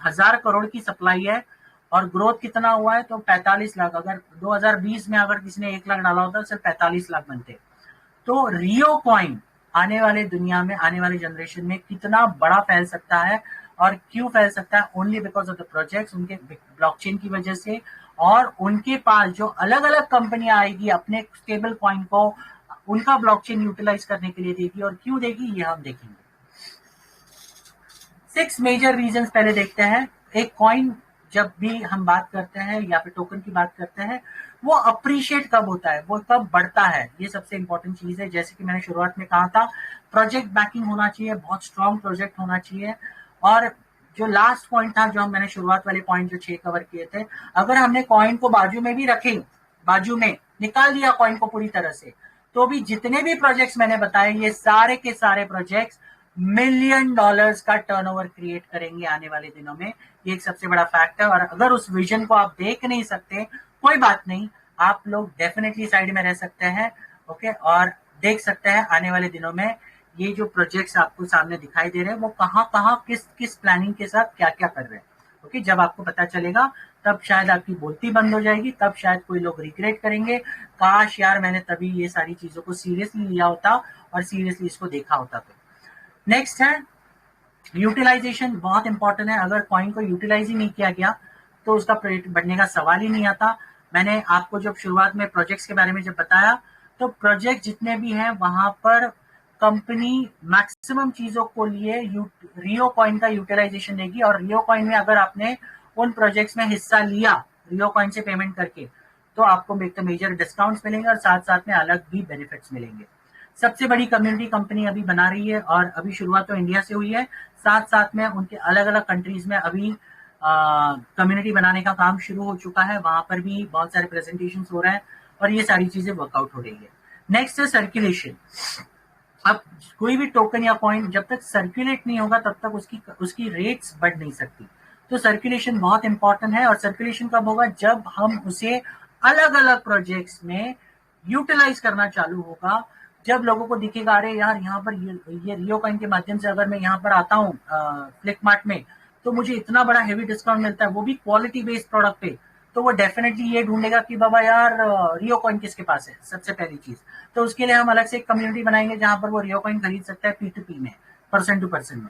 Speaker 2: 1000 करोड़ की सप्लाई है और ग्रोथ कितना हुआ है तो 45 लाख। अगर 2020 में अगर किसी ने 1 लाख डाला होता तो सिर्फ 45 लाख बनते। तो रियो कॉइन आने वाले दुनिया में, आने वाले जनरेशन में कितना बड़ा फैल सकता है और क्यों फैल सकता है? Only because of the projects, उनके ब्लॉकचेन की वजह से, और उनके पास जो अलग अलग कंपनियां आएगी अपने स्टेबल कॉइन को उनका ब्लॉकचेन यूटिलाइज करने के लिए देगी। और क्यों देगी ये हम देखेंगे। 6 मेजर रीजंस पहले देखते हैं। एक कॉइन जब भी हम बात करते हैं या फिर टोकन की बात करते हैं, वो अप्रिशिएट कब होता है, वो कब बढ़ता है, ये सबसे इंपॉर्टेंट चीज है। जैसे कि मैंने शुरुआत में कहा था, प्रोजेक्ट बैकिंग होना चाहिए, बहुत स्ट्रॉन्ग प्रोजेक्ट होना चाहिए। और जो लास्ट पॉइंट था, जो मैंने शुरुआत वाले पॉइंट जो 6 कवर किए थे, अगर हमने कॉइन को बाजू में भी रखे, बाजू में निकाल दिया कॉइन को पूरी तरह से, तो भी जितने भी प्रोजेक्ट्स मैंने बताए ये सारे के सारे प्रोजेक्ट्स $1 मिलियन का टर्नओवर क्रिएट करेंगे आने वाले दिनों में। ये एक सबसे बड़ा फैक्ट है। और अगर उस विजन को आप देख नहीं सकते, कोई बात नहीं, आप लोग डेफिनेटली साइड में रह सकते हैं। ओके, और देख सकते हैं आने वाले दिनों में ये जो प्रोजेक्ट्स आपको सामने दिखाई दे रहे हैं वो कहाँ कहाँ किस प्लानिंग के साथ क्या क्या कर रहे हैं। ओके, जब आपको पता चलेगा तब शायद आपकी बोलती बंद हो जाएगी, तब शायद कोई लोग रिग्रेट करेंगे, काश यार मैंने तभी ये सारी चीजों को सीरियसली लिया होता और सीरियसली इसको देखा होता। तो नेक्स्ट है यूटिलाइजेशन, बहुत इंपॉर्टेंट है। अगर कॉइन को यूटिलाइज ही नहीं किया गया तो उसका बढ़ने का सवाल ही नहीं आता। मैंने आपको जब शुरुआत में प्रोजेक्ट्स के बारे में जब बताया, तो प्रोजेक्ट जितने भी हैं वहां पर कंपनी मैक्सिमम चीजों को लिए रियो कॉइन का यूटिलाइजेशन देगी। और रियो कॉइन में अगर आपने उन प्रोजेक्ट्स में हिस्सा लिया रियो कॉइन से पेमेंट करके, तो आपको मेजर डिस्काउंट्स मिलेंगे और साथ साथ में अलग भी बेनिफिट्स मिलेंगे। सबसे बड़ी कम्युनिटी कंपनी अभी बना रही है, और अभी शुरुआत तो इंडिया से हुई है, साथ साथ में उनके अलग अलग कंट्रीज में अभी कम्युनिटी बनाने का काम शुरू हो चुका है, वहां पर भी बहुत सारे प्रेजेंटेशन हो रहे हैं और ये सारी चीजें वर्कआउट हो रही है। नेक्स्ट है सर्कुलेशन। अब कोई भी टोकन या कॉइन जब तक सर्कुलेट नहीं होगा तब तक उसकी रेट्स बढ़ नहीं सकती। तो सर्कुलेशन बहुत इंपॉर्टेंट है, और सर्कुलेशन कब होगा, जब हम उसे अलग अलग प्रोजेक्ट्स में यूटिलाइज करना चालू होगा, जब लोगों को दिखेगा अरे यार यहाँ पर ये रियो कॉइन के माध्यम से अगर मैं यहाँ पर आता हूँ फ्लिपमार्ट में, तो मुझे इतना बड़ा हेवी डिस्काउंट मिलता है, वो भी क्वालिटी बेस्ड प्रोडक्ट पे, तो वो डेफिनेटली ये ढूंढेगा कि बाबा यार रियो कॉइन किसके पास है, सबसे पहली चीज। तो उसके लिए हम अलग से एक कम्युनिटी बनाएंगे जहां पर वो रियो कॉइन खरीद सकता है P2P में, पर्सन टू पर्सन में।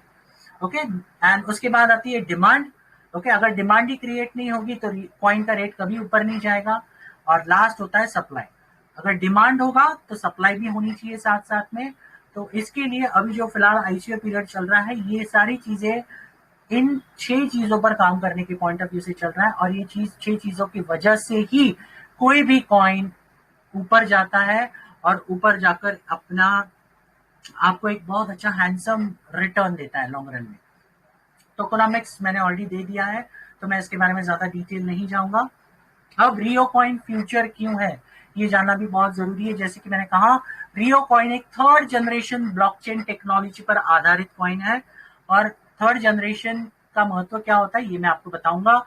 Speaker 2: ओके, एंड उसके बाद आती है डिमांड। ओके, अगर डिमांड ही क्रिएट नहीं होगी तो कॉइन का रेट कभी ऊपर नहीं जाएगा। और लास्ट होता है सप्लाई। अगर डिमांड होगा तो सप्लाई भी होनी चाहिए साथ साथ में। तो इसके लिए अभी जो फिलहाल आईसीओ पीरियड चल रहा है, ये सारी चीजें इन 6 चीजों पर काम करने के पॉइंट ऑफ व्यू से चल रहा है, और ये 6 चीजों की वजह से ही कोई भी कॉइन ऊपर जाता है और ऊपर जाकर अपना आपको एक बहुत अच्छा हैंडसम रिटर्न देता है लॉन्ग रन में। टोकोनॉमिक्स मैंने ऑलरेडी दे दिया है, तो मैं इसके बारे में ज्यादा डिटेल नहीं जाऊंगा। अब रियो कॉइन फ्यूचर क्यों है, ये जानना भी बहुत जरूरी है। जैसे कि मैंने कहा, रियो कॉइन एक थर्ड जनरेशन ब्लॉकचेन टेक्नोलॉजी पर आधारित कॉइन है, और थर्ड जनरेशन का महत्व क्या होता है ये मैं आपको बताऊंगा।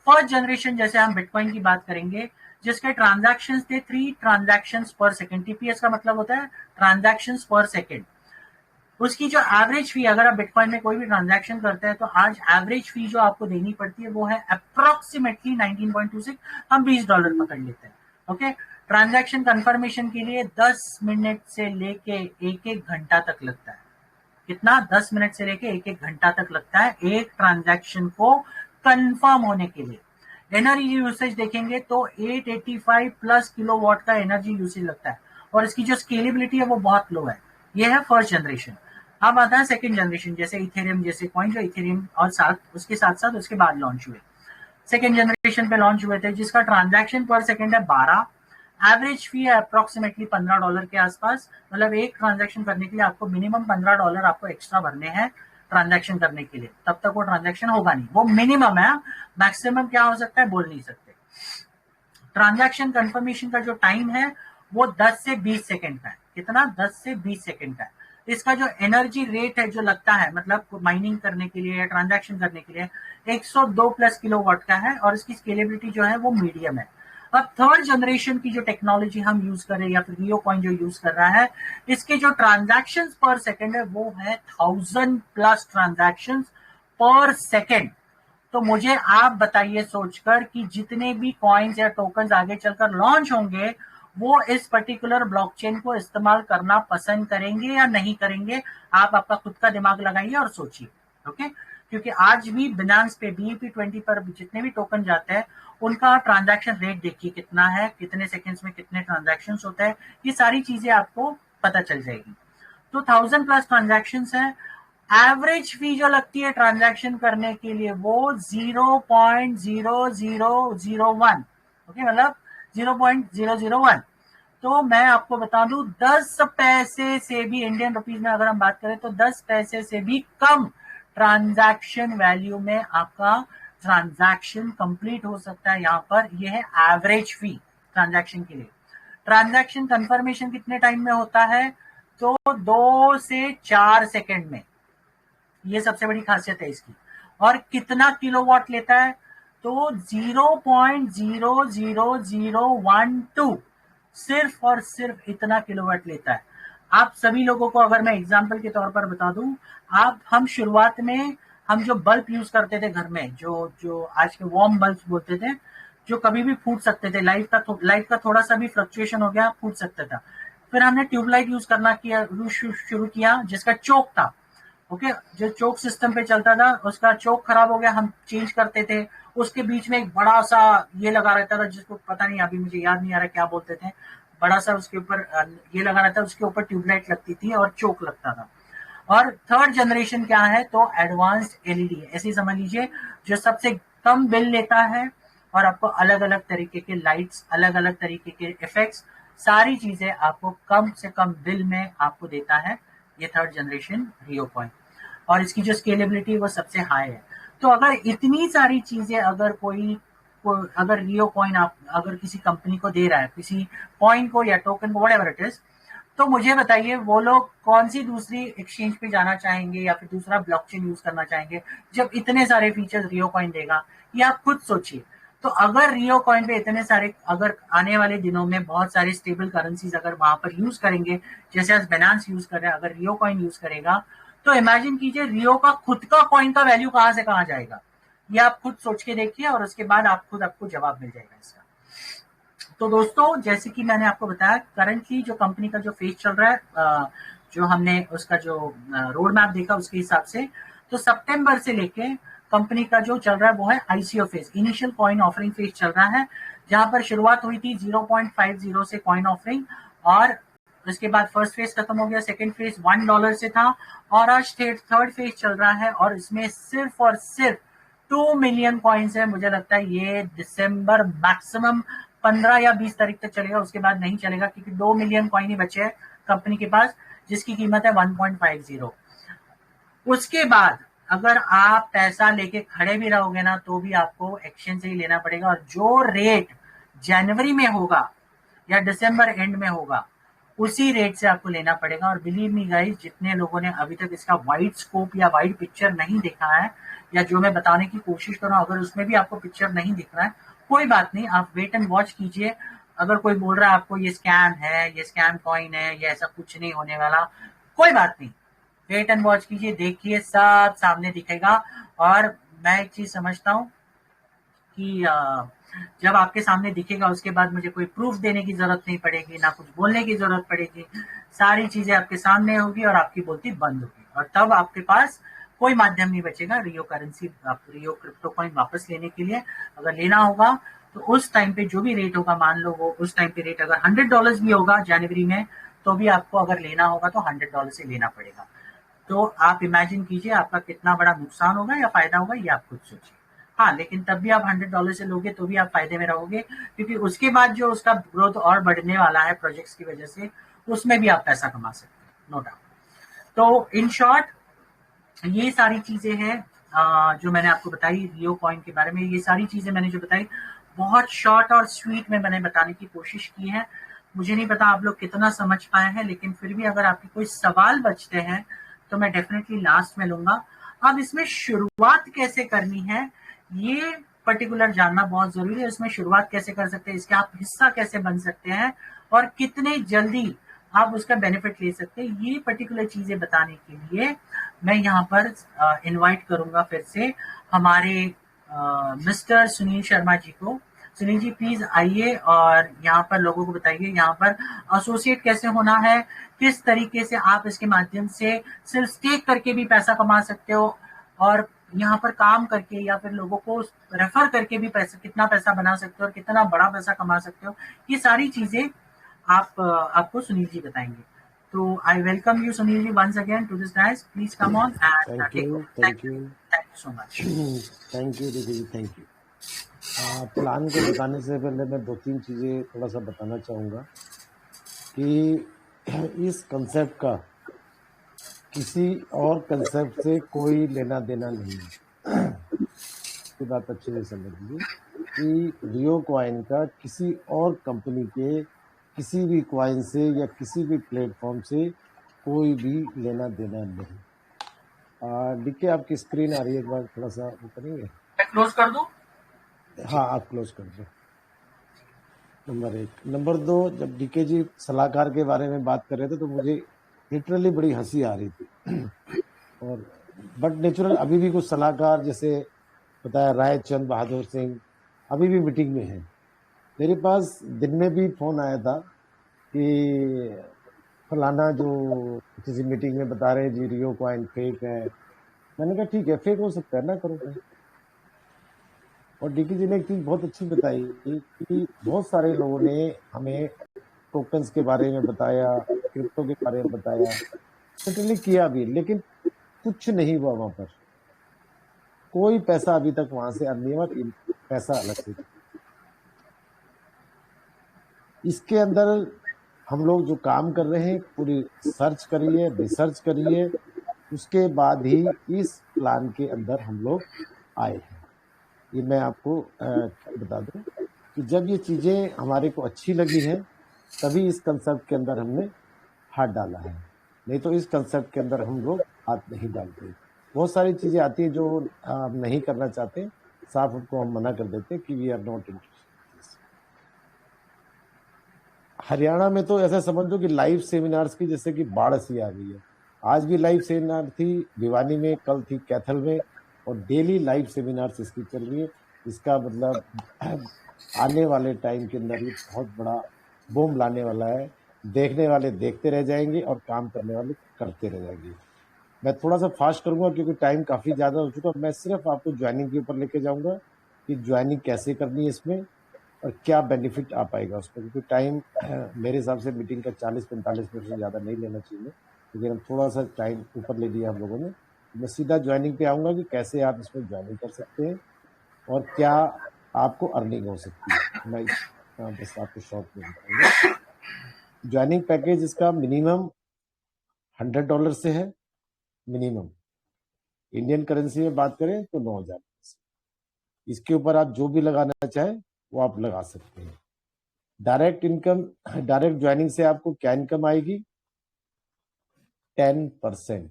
Speaker 2: फर्स्ट जनरेशन जैसे हम बिटकॉइन की बात करेंगे, जिसके ट्रांजैक्शन थे 3 ट्रांजैक्शन पर सेकेंड। टीपीएस का मतलब होता है ट्रांजैक्शन पर सेकेंड। उसकी जो एवरेज फी, अगर आप बिटकॉइन में कोई भी ट्रांजैक्शन करते हैं तो आज एवरेज फी जो आपको देनी पड़ती है वो है अप्रोक्सीमेटली 19.26, हम $20 पकड़ लेते हैं। ओके, ट्रांजैक्शन कंफर्मेशन के लिए 10 मिनट से लेके 1-1 घंटा तक लगता है। कितना? 10 मिनट से लेके 1-1 घंटा तक लगता है एक ट्रांजैक्शन को कंफर्म होने के लिए। एनर्जी यूसेज देखेंगे तो 885 प्लस किलोवाट का एनर्जी यूसेज लगता है, और इसकी जो स्केलेबिलिटी है वो बहुत लो है। ये है फर्स्ट जनरेशन। अब आता है सेकंड जनरेशन, जैसे इथेरियम जैसे कॉइन, जो इथेरियम और उसके साथ साथ उसके बाद लॉन्च हुए, सेकंड जनरेशन पे लॉन्च हुए थे, जिसका ट्रांजैक्शन पर सेकंड है 12, एवरेज फी है अप्रोक्सीमेटली $15 के आसपास। मतलब एक ट्रांजैक्शन करने के लिए आपको मिनिमम $15 आपको एक्स्ट्रा भरने हैं ट्रांजैक्शन करने के लिए, तब तक वो ट्रांजैक्शन होगा नहीं, वो मिनिमम है। मैक्सिमम क्या हो सकता है बोल नहीं सकते। ट्रांजैक्शन कंफर्मेशन का जो टाइम है वो 10 से 20 सेकंड का है। कितना? 10 से 20 सेकंड का है। इसका जो एनर्जी रेट है जो लगता है, मतलब माइनिंग करने के लिए या ट्रांजैक्शन करने के लिए, 102 प्लस किलोवाट का है, और इसकी स्केलेबिलिटी जो है वो मीडियम है। अब थर्ड जनरेशन की जो टेक्नोलॉजी हम यूज कर रहे हैं, या फिर रियो कॉइन जो यूज कर रहा है, इसके जो ट्रांजैक्शन पर सेकेंड है वो है 1000 प्लस ट्रांजैक्शन पर सेकेंड। तो मुझे आप बताइए सोचकर कि जितने भी कॉइन्स या टोकन्स आगे चलकर लॉन्च होंगे, वो इस पर्टिकुलर ब्लॉकचेन को इस्तेमाल करना पसंद करेंगे या नहीं करेंगे। आप आपका खुद का दिमाग लगाइए और सोचिए। ओके, क्योंकि आज भी बिनांस पे BEP20 पर जितने भी टोकन जाते हैं उनका ट्रांजैक्शन रेट देखिए कितना है, कितने सेकंड्स में कितने ट्रांजैक्शन होते हैं, ये सारी चीजें आपको पता चल जाएगी। तो 1000 प्लस ट्रांजैक्शन है। एवरेज फी जो लगती है ट्रांजैक्शन करने के लिए वो 0.0001, ओके, मतलब 0.001। तो मैं आपको बता दूं 10 पैसे से भी, इंडियन रुपीज में अगर हम बात करें तो 10 पैसे से भी कम ट्रांजैक्शन वैल्यू में आपका ट्रांजैक्शन कंप्लीट हो सकता है। यहाँ पर यह है एवरेज फी ट्रांजैक्शन के लिए। ट्रांजैक्शन कंफर्मेशन कितने टाइम में होता है? तो 2 से 4 सेकंड में। ये सबसे बड़ी खासियत है इसकी। और कितना किलोवाट लेता है? तो 0.00012, सिर्फ और सिर्फ इतना किलोवाट लेता है। आप सभी लोगों को अगर मैं एग्जांपल के तौर पर बता दूं, हम शुरुआत में हम जो बल्ब यूज करते थे घर में, जो आज के वार्म बल्ब बोलते थे, जो कभी भी फूट सकते थे, लाइट का थोड़ा सा भी फ्लक्चुएशन हो गया फूट सकता था। फिर हमने ट्यूबलाइट यूज करना शुरू किया, जिसका चोक था। ओके, जो चोक सिस्टम पे चलता था, उसका चोक खराब हो गया, हम चेंज करते थे। उसके बीच में एक बड़ा सा ये लगा रहता था, जिसको पता नहीं, अभी मुझे याद नहीं आ रहा क्या बोलते थे, बड़ा सा उसके ऊपर ये लगा रहता था, उसके ऊपर ट्यूबलाइट लगती थी और चोक लगता था। और थर्ड जनरेशन क्या है? तो एडवांस्ड एलईडी है, ऐसे समझ लीजिए, जो सबसे कम बिल लेता है और आपको अलग अलग तरीके के लाइट्स, अलग अलग तरीके के इफेक्ट्स सारी चीजें आपको कम से कम बिल में आपको देता है ये थर्ड जनरेशन रियो कॉइन, और इसकी जो स्केलेबिलिटी वो सबसे हाई है। तो अगर इतनी सारी चीजें अगर अगर रियो कॉइन आप अगर किसी कंपनी को दे रहा है, किसी कॉइन को या टोकन को, व्हाटएवर इट इज, तो मुझे बताइए वो लोग कौन सी दूसरी एक्सचेंज पे जाना चाहेंगे या फिर दूसरा ब्लॉकचेन यूज करना चाहेंगे जब इतने सारे फीचर्स रियो कॉइन देगा। ये आप खुद सोचिए। तो अगर रियो कॉइन पे इतने सारे, अगर आने वाले दिनों में बहुत सारे स्टेबल करेंसीज अगर वहां पर यूज करेंगे, जैसे आज बाइनेंस यूज कर रहे हैं, अगर रियो कॉइन यूज करेगा, तो इमेजिन कीजिए रियो का खुद का कॉइन का वैल्यू कहां से कहां जाएगा। ये आप खुद सोच के देखिए और उसके बाद आपको जवाब मिल जाएगा इसका। तो दोस्तों, जैसे कि मैंने आपको बताया, करंटली जो कंपनी का जो फेज चल रहा है, जो हमने उसका जो रोड मैप देखा उसके हिसाब से, तो सितंबर से लेके कंपनी का जो चल रहा है वो है ICO phase, initial coin offering phase चल रहा है, जहां पर शुरुआत हुई थी 0.50 से कॉइन ऑफरिंग, और उसके बाद फर्स्ट फेज खत्म हो गया, सेकेंड फेज $1 से था, और आज थर्ड फेज चल रहा है, और इसमें सिर्फ और सिर्फ 2 मिलियन कॉइन्स है। मुझे लगता है ये दिसंबर मैक्सिमम 15 या 20 तारीख तक चलेगा, उसके बाद नहीं चलेगा, क्योंकि 2 मिलियन कॉइन ही बचे हैं कंपनी के पास, जिसकी कीमत है 1.50। उसके बाद अगर आप पैसा लेके खड़े भी रहोगे ना, तो भी आपको एक्सचेंज से ही लेना पड़ेगा, और जो रेट जनवरी में होगा या दिसंबर एंड में होगा उसी रेट से आपको लेना पड़ेगा। और बिलीव मी गाइस, जितने लोगों ने अभी तक इसका वाइड स्कोप या वाइड पिक्चर नहीं देखा है, या जो मैं बताने की कोशिश कर रहा हूँ, अगर उसमें भी आपको पिक्चर नहीं दिख रहा है, कोई बात नहीं, आप वेट एंड वॉच कीजिए। अगर कोई बोल रहा है आपको ये स्कैम है, ये स्कैम कॉइन है, ये ऐसा कुछ नहीं होने वाला, कोई बात नहीं, वेट एंड वॉच कीजिए, देखिए सब सामने दिखेगा। और मैं एक चीज समझता हूँ कि जब आपके सामने दिखेगा उसके बाद मुझे कोई प्रूफ देने की जरूरत नहीं पड़ेगी, ना कुछ बोलने की जरूरत पड़ेगी, सारी चीजें आपके सामने होगी और आपकी बोलती बंद होगी, और तब आपके पास कोई माध्यम नहीं बचेगा रियो करेंसी, रियो क्रिप्टो कॉइन वापस लेने के लिए। अगर लेना होगा तो उस टाइम पे जो भी रेट होगा, मान लो वो उस टाइम पे रेट अगर $100 भी होगा जनवरी में, तो भी आपको अगर लेना होगा तो $100 से लेना पड़ेगा। तो आप इमेजिन कीजिए आपका कितना बड़ा नुकसान होगा या फायदा होगा, ये आप खुद सोचिए। हाँ, लेकिन तब भी आप $100 से लोगे तो भी आप फायदे में रहोगे, क्योंकि उसके बाद जो उसका ग्रोथ और बढ़ने वाला है प्रोजेक्ट्स की वजह से, उसमें भी आप पैसा कमा सकते हैं, नो डाउट। तो इन शॉर्ट, ये सारी चीजें हैं जो मैंने आपको बताई रियो कॉइन के बारे में। ये सारी चीजें मैंने जो बताई बहुत शॉर्ट और स्वीट में मैंने बताने की कोशिश की है। मुझे नहीं पता आप लोग कितना समझ पाए हैं, लेकिन फिर भी अगर आपके कोई सवाल बचते हैं तो मैं डेफिनेटली लास्ट में लूंगा। अब इसमें शुरुआत कैसे करनी है, ये पर्टिकुलर जानना बहुत जरूरी है। इसमें शुरुआत कैसे कर सकते हैं, इसके आप हिस्सा कैसे बन सकते हैं, और कितने जल्दी आप उसका बेनिफिट ले सकते हैं, ये पर्टिकुलर चीजें बताने के लिए मैं यहाँ पर इनवाइट करूंगा फिर से हमारे मिस्टर सुनील शर्मा जी को। सुनील जी प्लीज आइए और यहाँ पर लोगों को बताइए यहाँ पर एसोसिएट कैसे होना है, किस तरीके से आप इसके माध्यम से सिर्फ स्टेक करके भी पैसा कमा सकते हो, और यहाँ पर काम करके या फिर लोगों को रेफर करके भी पैसा, कितना पैसा बना सकते हो और कितना बड़ा पैसा कमा सकते हो, ये सारी चीजें आपको सुनील जी बताएंगे। तो I welcome you Sunil ji once again to this dais, please come on and
Speaker 1: thank
Speaker 2: take
Speaker 1: you,
Speaker 2: over.
Speaker 1: Thank you,
Speaker 2: thank you so much.
Speaker 1: Thank you दीदी जी, थैंक यू। प्लान को बताने से पहले मैं 2-3 चीज़ें थोड़ा सा बताना चाहूँगा कि इस कंसेप्ट का किसी और कंसेप्ट से कोई लेना देना नहीं है। ये बात अच्छे से समझ लीजिए कि रियो कॉइन का किसी और कंपनी के किसी भी कॉइन से या किसी भी प्लेटफॉर्म से कोई भी लेना देना नहीं। देखिए आपकी स्क्रीन आ रही है, एक बार थोड़ा सा वो करेंगे।
Speaker 2: मैं क्लोज कर दूं?
Speaker 1: हाँ, आप क्लोज कर दो। नंबर 1। नंबर 2, जब डीके जी सलाहकार के बारे में बात कर रहे थे तो मुझे लिटरली बड़ी हंसी आ रही थी। और बट नेचुरल अभी भी कुछ सलाहकार, जैसे बताया रायचंद बहादुर सिंह, अभी भी मीटिंग में है। मेरे पास दिन में भी फोन आया था कि फलाना जो किसी मीटिंग में बता रहे जी रियो कॉइन फेक है। मैंने कहा ठीक है, फेक हो सकता है ना, करो भाई। और डीके जी ने एक चीज बहुत अच्छी बताई कि बहुत सारे लोगों ने हमें टोकन्स के बारे में बताया, क्रिप्टो के बारे में बताया, सर्टेनली किया भी, लेकिन कुछ नहीं हुआ वहां पर। कोई पैसा अभी तक वहां से अर्न नहीं हुआ, पैसा अलग से। इसके अंदर हम लोग जो काम कर रहे हैं पूरी सर्च करिए, रिसर्च करिए, उसके बाद ही इस प्लान के अंदर हम लोग आए हैं। ये मैं आपको बता दूं कि जब ये चीजें हमारे को अच्छी लगी हैं तभी इस कंसेप्ट के अंदर हमने हाथ डाला है, नहीं तो इस कंसेप्ट के अंदर हम लोग हाथ नहीं डालते। बहुत सारी चीजें आती है जो हम नहीं करना चाहते, साफ उनको हम मना कर देते कि we are not interested. Haryana में तो ऐसा समझ लो कि लाइव सेमिनार्स की जैसे कि बाढ़ सी आ गई है। आज भी लाइव सेमिनार थी भिवानी में, कल थी कैथल में, और डेली लाइव सेमिनार्स इसकी चल रही है। इसका मतलब आने वाले टाइम के अंदर ये बहुत बड़ा बूम लाने वाला है। देखने वाले देखते रह जाएंगे और काम करने वाले करते रह जाएंगे। मैं थोड़ा सा फास्ट करूंगा क्योंकि टाइम काफी ज्यादा हो चुका। मैं सिर्फ आपको ज्वाइनिंग के ऊपर लेके जाऊंगा कि ज्वाइनिंग कैसे करनी है इसमें और क्या बेनिफिट आ पाएगा उसका, क्योंकि टाइम मेरे हिसाब से मीटिंग का 40-45 मिनट से ज़्यादा नहीं लेना चाहिए, क्योंकि हम थोड़ा सा टाइम ऊपर ले लिया हम लोगों ने। मैं सीधा ज्वाइनिंग पे आऊँगा कि कैसे आप इसमें ज्वाइनिंग कर सकते हैं और क्या आपको अर्निंग हो सकती है। मैं बस आपको शॉर्ट में बताऊँगा। ज्वाइनिंग पैकेज इसका मिनिमम $100 से है। मिनिमम इंडियन करेंसी में बात करें तो 9,000। इसके ऊपर आप जो भी लगाना चाहें वो आप लगा सकते हैं। डायरेक्ट इनकम, डायरेक्ट ज्वाइनिंग से आपको क्या इनकम आएगी? 10%।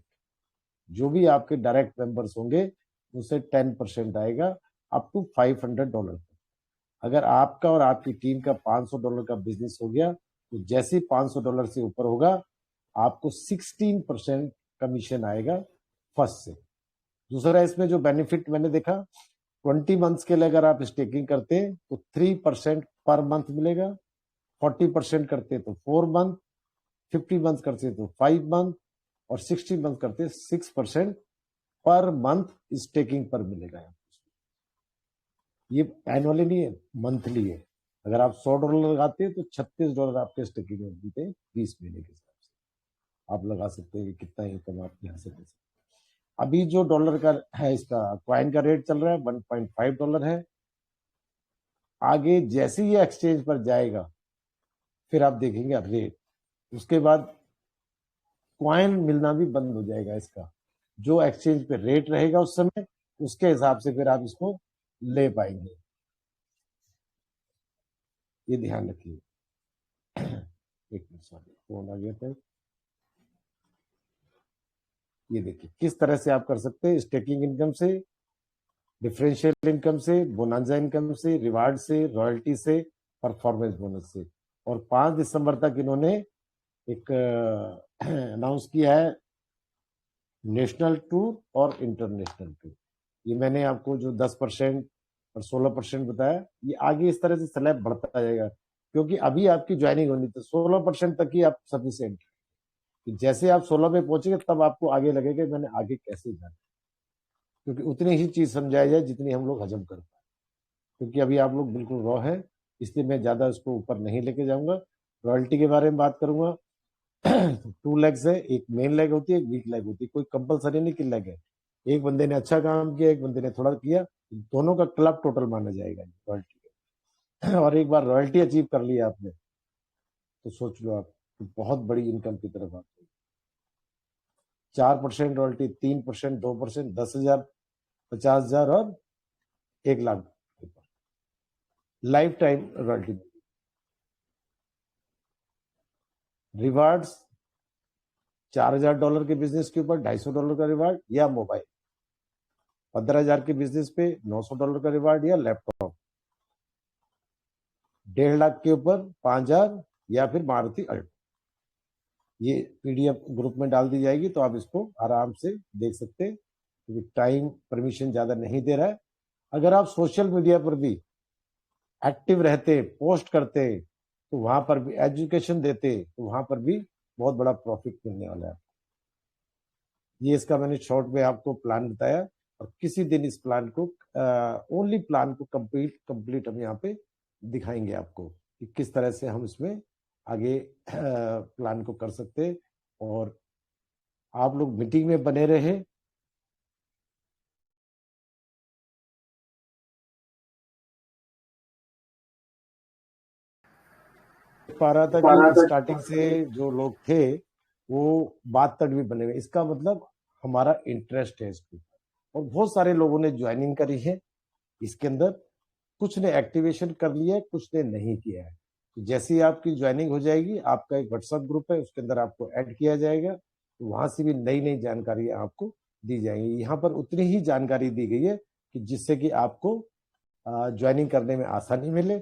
Speaker 1: जो भी आपके डायरेक्ट मेंबर्स होंगे उसे 10% आएगा, अप टू $500। अगर आपका और आपकी टीम का $500 का बिजनेस हो गया तो जैसे $500 से ऊपर होगा आपको 16% कमीशन आएगा फर्स्ट से। दूसरा इसमें जो बेनिफिट मैंने देखा, 20 मंथ्स के लिए अगर आप स्टेकिंग करते हैं तो 3% पर मंथ मिलेगा, 40% करते तो 4 मंथ, 50 मंथ करते तो 5 मंथ, और 60 मंथ करते 6% पर मंथ स्टेकिंग पर मिलेगा। ये एनुअली नहीं है, मंथली है। अगर आप $100 लगाते हैं तो $36 आपके स्टेकिंग में मिलते हैं 20 महीने के हिसाब से। आप लगा सकते हैं कि कितना इनकम आप यहाँ से दे सकते हैं। अभी जो डॉलर का है, इसका क्वाइन का रेट चल रहा है $1.5 है। आगे जैसे ही एक्सचेंज पर जाएगा फिर आप देखेंगे रेट, उसके बाद क्वाइन मिलना भी बंद हो जाएगा इसका। जो एक्सचेंज पे रेट रहेगा उस समय, उसके हिसाब से फिर आप इसको ले पाएंगे। ये ध्यान रखिए। एक मिनट, सॉरी फोन आ गया था। ये देखिए किस तरह से आप कर सकते हैं, स्टेकिंग इनकम से, डिफरेंशियल इनकम से, बोनांजा इनकम से, रिवार्ड से, रॉयल्टी से, परफॉर्मेंस बोनस से। और 5 दिसंबर तक इन्होंने एक अनाउंस किया है नेशनल टूर और इंटरनेशनल टूर। ये मैंने आपको जो 10% और 16% बताया, ये आगे इस तरह से स्लैब बढ़ता जाएगा, क्योंकि अभी आपकी ज्वाइनिंग होनी तो 16% तक ही आप सफिशियंट। जैसे आप 16 पे पहुंचेंगे तब आपको आगे लगेगा मैंने आगे कैसे जाना, क्योंकि उतनी ही चीज समझाई जाए जितनी हम लोग हजम कर पाए। क्योंकि अभी आप लोग बिल्कुल रॉ है, इसलिए मैं ज्यादा इसको ऊपर नहीं लेके जाऊंगा। रॉयल्टी के बारे में बात करूंगा। 2 लेग्स है, एक मेन लेग होती है, एक वीक लेग होती है। कोई कंपलसरी नहीं कि लेग है। एक बंदे ने अच्छा काम किया, एक बंदे ने थोड़ा किया, दोनों का क्लब टोटल माना जाएगा रॉयल्टी। और एक बार रॉयल्टी अचीव कर लिया आपने तो सोच लो आप तो बहुत बड़ी इनकम की तरफ आते हैं। 4% रॉयल्टी, 3%, 2%, 10,000, 50,000 और 1 lakh life time royalty. Rewards $4,000 के बिजनेस के ऊपर $250 का रिवार्ड या मोबाइल, 15,000 के बिजनेस पे $900 का रिवार्ड या लैपटॉप, 1.5 लाख के ऊपर 5,000 या फिर मारुति अल्टो। ये पीडीएफ ग्रुप में डाल दी जाएगी तो आप इसको आराम से देख सकते हैं, क्योंकि टाइम परमिशन ज्यादा नहीं दे रहा है। अगर आप सोशल मीडिया पर भी एक्टिव रहते, पोस्ट करते, तो वहां पर भी एजुकेशन देते, तो वहां पर भी बहुत बड़ा प्रॉफिट मिलने वाला है। ये इसका मैंने शॉर्ट में आपको प्लान बताया, और किसी दिन इस प्लान को ओनली प्लान को कंप्लीट हम यहाँ पे दिखाएंगे आपको कि किस तरह से हम इसमें आगे प्लान को कर सकते हैं। और आप लोग मीटिंग में बने रहे। पा रहा था कि स्टार्टिंग से जो लोग थे वो बात तक भी बने हुए, इसका मतलब हमारा इंटरेस्ट है इसको, और बहुत सारे लोगों ने ज्वाइनिंग करी है इसके अंदर। कुछ ने एक्टिवेशन कर लिया है, कुछ ने नहीं किया है। तो जैसे ही आपकी ज्वाइनिंग हो जाएगी, आपका एक व्हाट्सएप ग्रुप है, उसके अंदर आपको ऐड किया जाएगा, तो वहां से भी नई नई जानकारी आपको दी जाएंगी। यहाँ पर उतनी ही जानकारी दी गई है कि जिससे कि आपको ज्वाइनिंग करने में आसानी मिले।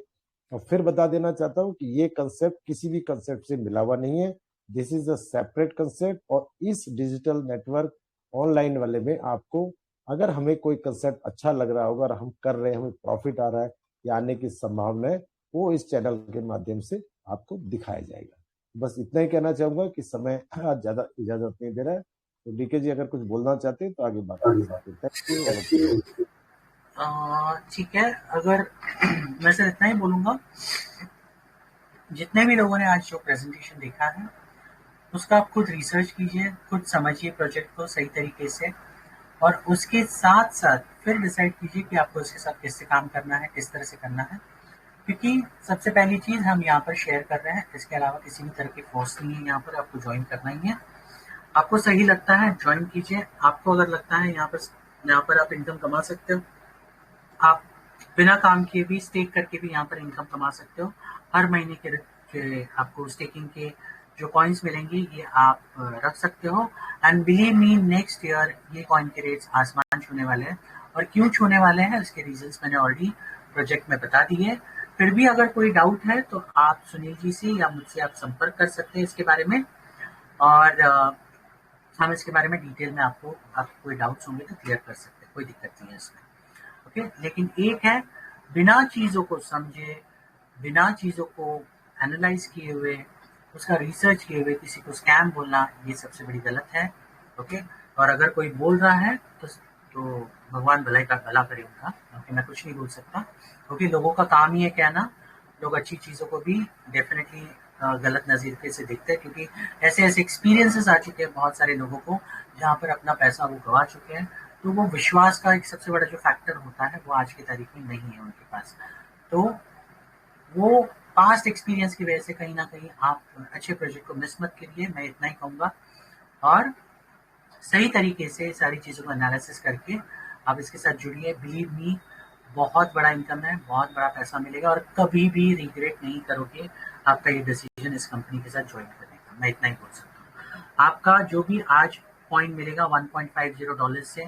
Speaker 1: और फिर बता देना चाहता हूँ कि ये कंसेप्ट किसी भी कंसेप्ट से मिला हुआ नहीं है, this is a separate concept. और इस डिजिटल नेटवर्क ऑनलाइन वाले में आपको, अगर हमें कोई कंसेप्ट अच्छा लग रहा होगा और हम कर रहे हैं, हमें प्रॉफिट आ रहा है या आने की संभावना है, वो इस चैनल के माध्यम से आपको दिखाया जाएगा। बस इतना ही कहना चाहूंगा कि समय ज्यादा इजाजत नहीं दे रहा है। तो डीके जी अगर कुछ बोलना चाहते हैं तो आगे बात कर सकते हैं। Thank you.
Speaker 2: ठीक है, अगर मैं सिर्फ इतना ही बोलूंगा, जितने भी लोगों ने आज जो प्रेजेंटेशन देखा है उसका आप खुद रिसर्च कीजिए, खुद समझिए प्रोजेक्ट को सही तरीके से, और उसके साथ साथ फिर डिसाइड कीजिए कि आपको उसके साथ कैसे काम करना है, किस तरह से करना है। क्योंकि सबसे पहली चीज हम यहाँ पर शेयर कर रहे हैं, इसके अलावा किसी भी तरह की फोर्स नहीं है यहाँ पर, आपको ज्वाइन करना ही है। आपको सही लगता है ज्वाइन कीजिए। आपको अगर लगता है यहाँ पर आप इनकम कमा सकते हो, आप बिना काम किए भी स्टेक करके भी यहाँ पर इनकम कमा सकते हो। हर महीने के आपको स्टेकिंग के जो कॉइन्स मिलेंगी ये आप रख सकते हो। And believe me, next year ये कॉइन के रेट्स आसमान छूने वाले हैं। और क्यों छूने वाले हैं उसके रीजंस मैंने ऑलरेडी प्रोजेक्ट में बता दिए। फिर भी अगर कोई डाउट है तो आप सुनील जी से या मुझसे आप संपर्क कर सकते हैं इसके बारे में, और हम इसके बारे में डिटेल में आपको कोई डाउट्स होंगे तो क्लियर कर सकते हैं, कोई दिक्कत नहीं है इसमें। ओके, लेकिन एक है, बिना चीजों को समझे, बिना चीजों को एनालाइज किए हुए, उसका रिसर्च किए हुए किसी को स्कैम बोलना, ये सबसे बड़ी गलत है। ओके, और अगर कोई बोल रहा है तो भगवान भलाई का भला करे उनका, क्योंकि मैं कुछ नहीं बोल सकता। क्योंकि लोगों का काम ही है कहना, लोग अच्छी चीजों को भी डेफिनेटली गलत नजरिए से देखते हैं, क्योंकि ऐसे ऐसे एक्सपीरियंसेस आ चुके हैं बहुत सारे लोगों को जहाँ पर अपना पैसा वो गवा चुके हैं। तो वो विश्वास का एक सबसे बड़ा जो फैक्टर होता है वो आज की तारीख में नहीं है उनके पास। तो वो पास्ट एक्सपीरियंस की वजह से कहीं ना कहीं आप अच्छे प्रोजेक्ट को मिस मत करिए, मैं इतना ही कहूँगा। और सही तरीके से सारी चीज़ों को एनालिसिस करके आप इसके साथ जुड़िए। बिलीव मी, बहुत बड़ा इनकम है, बहुत बड़ा पैसा मिलेगा, और कभी भी रिग्रेट नहीं करोगे आपका ये डिसीजन इस कंपनी के साथ ज्वाइन करने का। मैं इतना ही बोल सकता हूँ। आपका जो भी आज पॉइंट मिलेगा $1.50 से,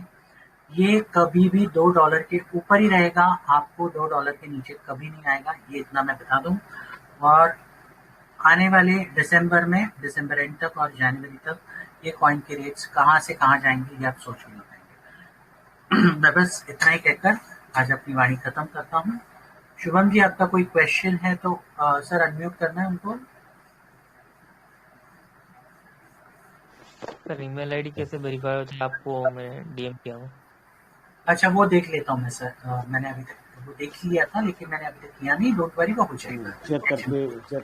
Speaker 2: ये कभी भी $2 के ऊपर ही रहेगा, आपको $2 के नीचे कभी नहीं आएगा, ये इतना मैं बता दूं। और आने वाले दिसंबर एंड तक और जनवरी तक ये कॉइन के रेट्स कहाँ से कहाँ जाएंगे ये आप सोच नहीं पाएंगे। मैं बस इतना ही कहकर आज अपनी वाणी खत्म करता हूँ। शुभम जी, आपका कोई क्वेश्चन है तो सर अनम्यूट करना है उनको।
Speaker 3: सर ईमेल आईडी कैसे वेरीफाई होता है? आपको मैं डीएम किया हूँ।
Speaker 2: अच्छा, वो देख लेता हूँ मैं सर, मैंने अभी तक वो देख लिया था लेकिन मैंने अभी तक किया नहीं। डोंट वरी, वो हो जाएगा।
Speaker 1: चेक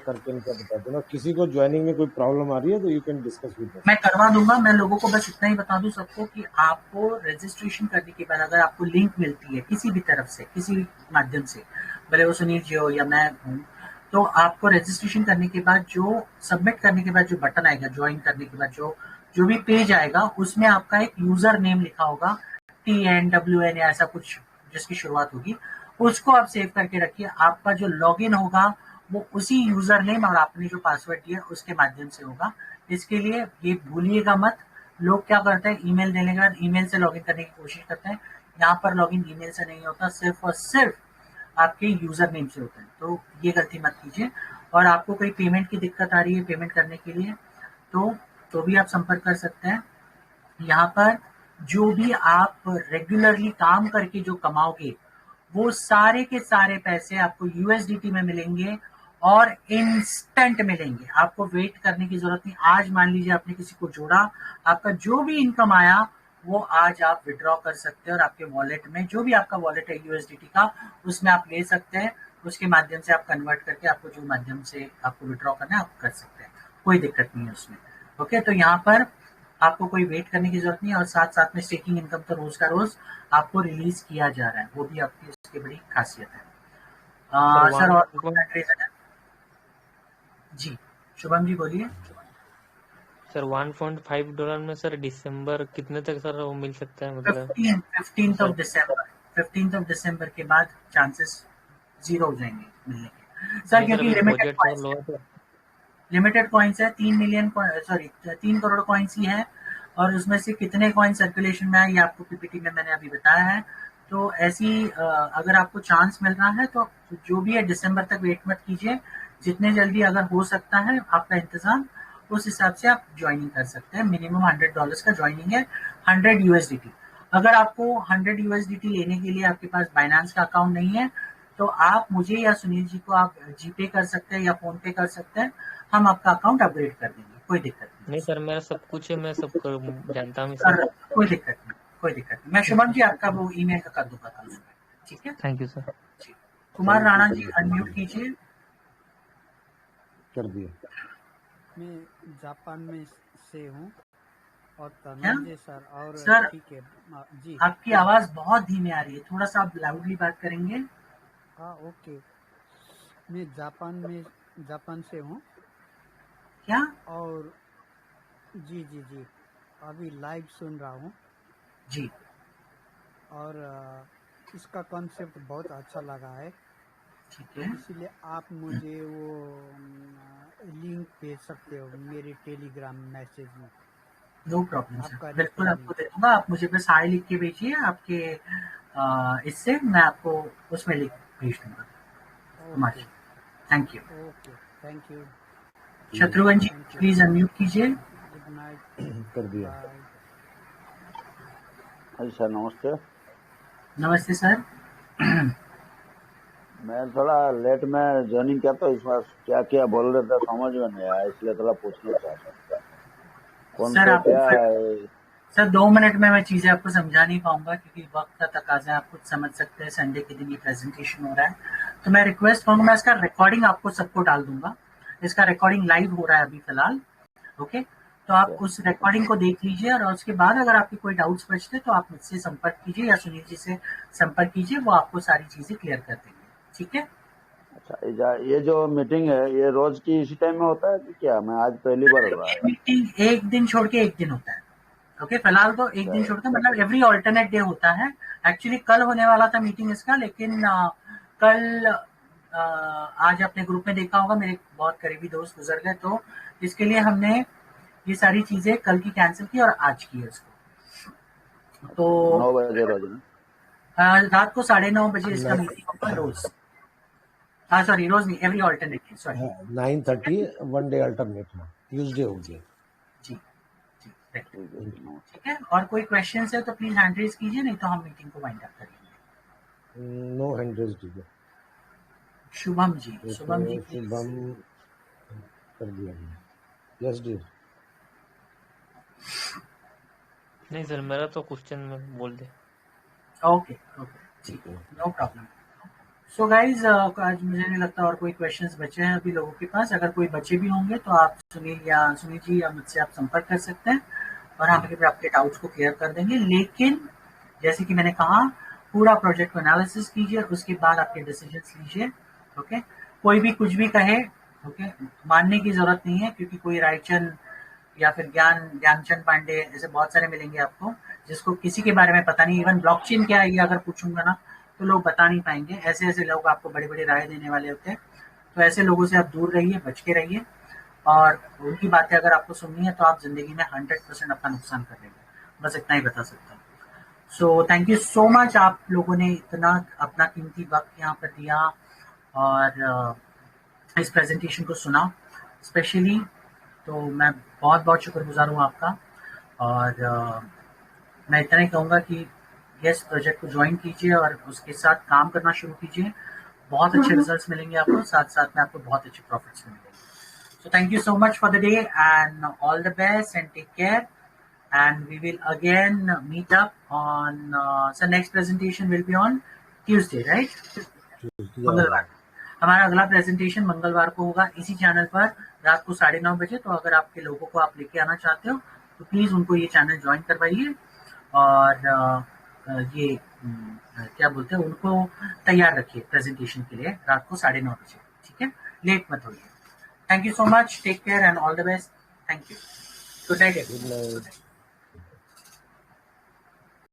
Speaker 1: करके इनका बता देना। किसी को ज्वाइनिंग में कोई प्रॉब्लम आ रही है तो यू कैन डिस्कस विद
Speaker 2: मैं करवा दूंगा। मैं लोगों को बस इतना ही बता दूं सबको कि आपको रजिस्ट्रेशन करने के बाद अगर आपको लिंक मिलती है किसी भी तरफ से, किसी भी माध्यम से, भले वो सुनील जी हो या मैं हूँ, तो आपको रजिस्ट्रेशन करने के बाद जो सबमिट करने के बाद जो बटन आएगा, ज्वाइन करने के बाद जो भी पेज आएगा उसमें आपका एक यूजर नेम लिखा होगा, TNWN या ऐसा कुछ जिसकी शुरुआत होगी, उसको आप सेव करके रखिए। आपका जो लॉगिन होगा वो उसी यूजर नेम और आपने जो पासवर्ड दिया उसके माध्यम से होगा। इसके लिए ये भूलिएगा मत। लोग क्या करते हैं, ईमेल देने के बाद ईमेल से लॉगिन करने की कोशिश करते हैं। यहाँ पर लॉगिन ईमेल से नहीं होता, सिर्फ और सिर्फ आपके यूजर नेम से होता है। तो ये गलती मत कीजिए। और आपको कोई पेमेंट की दिक्कत आ रही है पेमेंट करने के लिए तो भी आप संपर्क कर सकते हैं। यहाँ पर जो भी आप रेगुलरली काम करके जो कमाओगे वो सारे के सारे पैसे आपको यूएसडीटी में मिलेंगे और इंस्टेंट मिलेंगे। आपको वेट करने की जरूरत नहीं। आज मान लीजिए आपने किसी को जोड़ा, आपका जो भी इनकम आया वो आज आप विड्रॉ कर सकते हैं और आपके वॉलेट में जो भी आपका वॉलेट है यूएसडीटी का उसमें आप ले सकते हैं। उसके माध्यम से आप कन्वर्ट करके आपको जो माध्यम से आपको विड्रॉ करना है आप कर सकते हैं, कोई दिक्कत नहीं है उसमें। ओके, तो यहाँ पर आपको कोई वेट करने की जरूरत नहीं है। और साथ साथ में स्टेकिंग इनकम तो रोज का रोज आपको रिलीज किया जा रहा है, वो भी आपकी उसकी बड़ी खासियत है। सर और जी शुभम जी बोलिए।
Speaker 3: सर $1.5 में सर दिसंबर कितने तक सर वो मिल सकता है, मतलब
Speaker 2: 15th of
Speaker 3: sir?
Speaker 2: December, 15th of December के बाद चांसेस जीरो हो जाएंगे मिलने के सर,
Speaker 3: नहीं सर,
Speaker 2: क्योंकि
Speaker 3: अभी
Speaker 2: लिमिटेड
Speaker 3: बजट थोड़ा
Speaker 2: कॉइन्स
Speaker 3: लो
Speaker 2: है।
Speaker 3: है तो।
Speaker 2: लिमिटेड कॉइन्स है, 3 मिलियन, सॉरी 3 करोड़ कॉइन्स ही है, और उसमें से कितने कॉइन सर्कुलेशन में है ये आपको पीपीटी में मैंने अभी बताया है। तो ऐसी अगर आपको चांस मिल रहा है तो जो भी है दिसंबर तक वेट मत कीजिए, जितने जल्दी अगर हो सकता है आपका इंतजाम, उस हिसाब से आप ज्वाइनिंग कर सकते हैं। मिनिमम $100 का ज्वाइनिंग है, 100 USDT। अगर आपको 100 USDT लेने के लिए आपके पास बाइनेंस का अकाउंट नहीं है तो आप मुझे या सुनील जी को आप जीपे कर सकते हैं या फोन पे कर सकते हैं, हम आपका अकाउंट अपग्रेड कर देंगे, कोई दिक्कत नहीं
Speaker 3: नहीं सर, मेरा सब कुछ है, मैं सब जानता हूँ सर।
Speaker 2: सर। कोई दिक्कत नहीं, कोई दिक्कत नहीं। मैं शुभम जी आपका वो ईमेल का कर दूंगा कल सुबह, ठीक है
Speaker 3: थैंक यू सर।
Speaker 2: जी। Kumar
Speaker 1: thank you
Speaker 2: Rana ji
Speaker 1: thank you
Speaker 2: unmute कीजिए।
Speaker 1: कर दिया।
Speaker 4: मैं जापान में से हूँ और
Speaker 2: क्या
Speaker 4: धनंजय सर और
Speaker 2: सर,
Speaker 4: ठीक है जी।
Speaker 2: आपकी आवाज बहुत धीमे आ रही है, थोड़ा सा आप लाउडली बात करेंगे।
Speaker 4: हाँ ओके। मैं जापान से हूँ
Speaker 2: क्या?
Speaker 4: और जी जी जी अभी लाइव सुन रहा हूँ
Speaker 2: जी
Speaker 4: और इसका कॉन्सेप्ट बहुत अच्छा लगा है,
Speaker 2: ठीक है,
Speaker 4: इसलिए आप मुझे वो लिंक भेज सकते हो मेरे टेलीग्राम मैसेज में,
Speaker 2: नो प्रॉब्लम सर,
Speaker 4: आपका
Speaker 2: बिल्कुल
Speaker 4: रेफरल
Speaker 2: आपको
Speaker 4: लिंक।
Speaker 2: दे दूंगा। आप मुझे बस हाय लिख के भेजिए आपके इससे मैं आपको उसमें लिख भेज दूंगा। कुमार
Speaker 4: ओके
Speaker 2: जी thank you.
Speaker 4: Okay thank you
Speaker 2: Shatrughan ji
Speaker 4: thank you.
Speaker 2: Please unmute कीजिए।
Speaker 4: गुड नाइट
Speaker 1: कर दिया।
Speaker 4: बाय।
Speaker 5: हाँ सर नमस्ते।
Speaker 2: नमस्ते सर।
Speaker 5: मैं थोड़ा लेट में ज्वाइनिंग किया तो इस बार क्या क्या बोल रहे थे समझ में नहीं आया, इसलिए थोड़ा पूछना चाहता हूँ कौन
Speaker 2: सर
Speaker 5: से
Speaker 2: आपको
Speaker 5: क्या
Speaker 2: फिर
Speaker 5: है।
Speaker 2: सर 2 मिनट में मैं चीजें आपको समझा नहीं पाऊंगा क्योंकि वक्त का तकाजा है, आप खुद समझ सकते हैं संडे के दिन ये प्रेजेंटेशन हो रहा है। तो मैं रिक्वेस्ट करूंगा, मैं इसका रिकॉर्डिंग आपको सबको डाल दूंगा, इसका रिकॉर्डिंग लाइव हो रहा है अभी फिलहाल। ओके, तो आप उस रिकॉर्डिंग को देख लीजिए और उसके बाद अगर आपके कोई डाउट्स बचते तो आप मुझसे संपर्क कीजिए या सुनील जी से संपर्क कीजिए, वो आपको सारी चीजें क्लियर कर देंगे, ठीक है।
Speaker 5: अच्छा ये जो मीटिंग है ये रोज की इसी टाइम में होता है कि क्या? मैं आज पहली बार हो रहा है।
Speaker 2: मीटिंग एक दिन छोड़ के एक दिन होता है। ओके, फिलहाल तो एक दिन छोड़ के, मतलब एवरी ऑल्टरनेट डे होता है। एक्चुअली कल होने वाला था मीटिंग इसका, लेकिन कल आज अपने ग्रुप में देखा होगा मेरे बहुत करीबी दोस्त गुजर गए, तो इसके लिए हमने ये सारी चीजें कल की कैंसिल की और आज की है इसको। तो
Speaker 5: 9 बजे रोज ना?
Speaker 2: रात को 9:30 इसका मीटिंग होगा रोज। हाँ सॉरी, रोज नहीं, every alternate day, sorry.
Speaker 1: 9:30 one day alternate में ट्यूसडे हो गया।
Speaker 2: जी जी right,
Speaker 5: ठीक है जी, नमस्ते।
Speaker 2: ठीक है। और कोई क्वेश्चन है तो प्लीज हैंड रेज कीजिए, नहीं तो हम मीटिंग को वाइंड अप करेंगे।
Speaker 1: No hand raised
Speaker 2: Shubham ji, Shubham ji please.
Speaker 1: Shubham कर दिया। Yes D.
Speaker 3: नहीं सर, मेरा तो क्वेश्चन में बोल दे।
Speaker 2: ओके ओके ठीक है, नो प्रॉब्लम। सो गाइज आज मुझे नहीं लगता और कोई क्वेश्चंस बचे हैं अभी लोगों के पास। अगर कोई बचे भी होंगे तो आप सुनील जी या मुझसे आप संपर्क कर सकते हैं और हम आपके डाउट्स को क्लियर कर देंगे। लेकिन जैसे कि मैंने कहा, पूरा प्रोजेक्ट को एनालिसिस कीजिए, उसके बाद आपके डिसीजंस लीजिए। ओके, कोई भी कुछ भी कहे, ओके, मानने की जरूरत नहीं है, क्योंकि कोई रायचंद या फिर ज्ञानचंद पांडे ऐसे बहुत सारे मिलेंगे आपको जिसको किसी के बारे में पता नहीं। इवन ब्लॉकचेन क्या है ये अगर पूछूंगा ना तो लोग बता नहीं पाएंगे। ऐसे ऐसे लोग आपको बड़ी बड़ी राय देने वाले होते हैं, तो ऐसे लोगों से आप दूर रहिए, बच के रहिए, और उनकी बातें अगर आपको सुननी है तो आप जिंदगी में 100% अपना नुकसान कर लेंगे। बस इतना ही बता सकता हूँ। So thank you so much, आप लोगों ने इतना अपना कीमती वक्त यहाँ पर दिया और इस प्रेजेंटेशन को सुना स्पेशली, तो मैं बहुत बहुत शुक्रगुजार हूँ आपका। और मैं इतना ही कहूँगा कि यस, प्रोजेक्ट को ज्वाइन कीजिए और उसके साथ काम करना शुरू कीजिए। बहुत अच्छे रिजल्ट्स मिलेंगे आपको, साथ साथ में आपको बहुत अच्छे प्रॉफिट्स मिलेंगे। So thank you so much for the day and all the best and take care. And we will again meet up on, so next presentation will be on Tuesday, right? मंगलवार। हमारा अगला presentation मंगलवार को होगा इसी channel पर रात को 9:30 बजे। तो अगर आपके लोगों को आप लेके आना चाहते हो तो प्लीज उनको ये चैनल ज्वाइन करवाइए और ये क्या बोलते हैं, उनको तैयार रखिए प्रेजेंटेशन के लिए रात को 9:30 बजे, ठीक है? लेट मत होइए। Thank you so much. Take care and all the best. Thank you. Good night, everyone.
Speaker 1: Good night.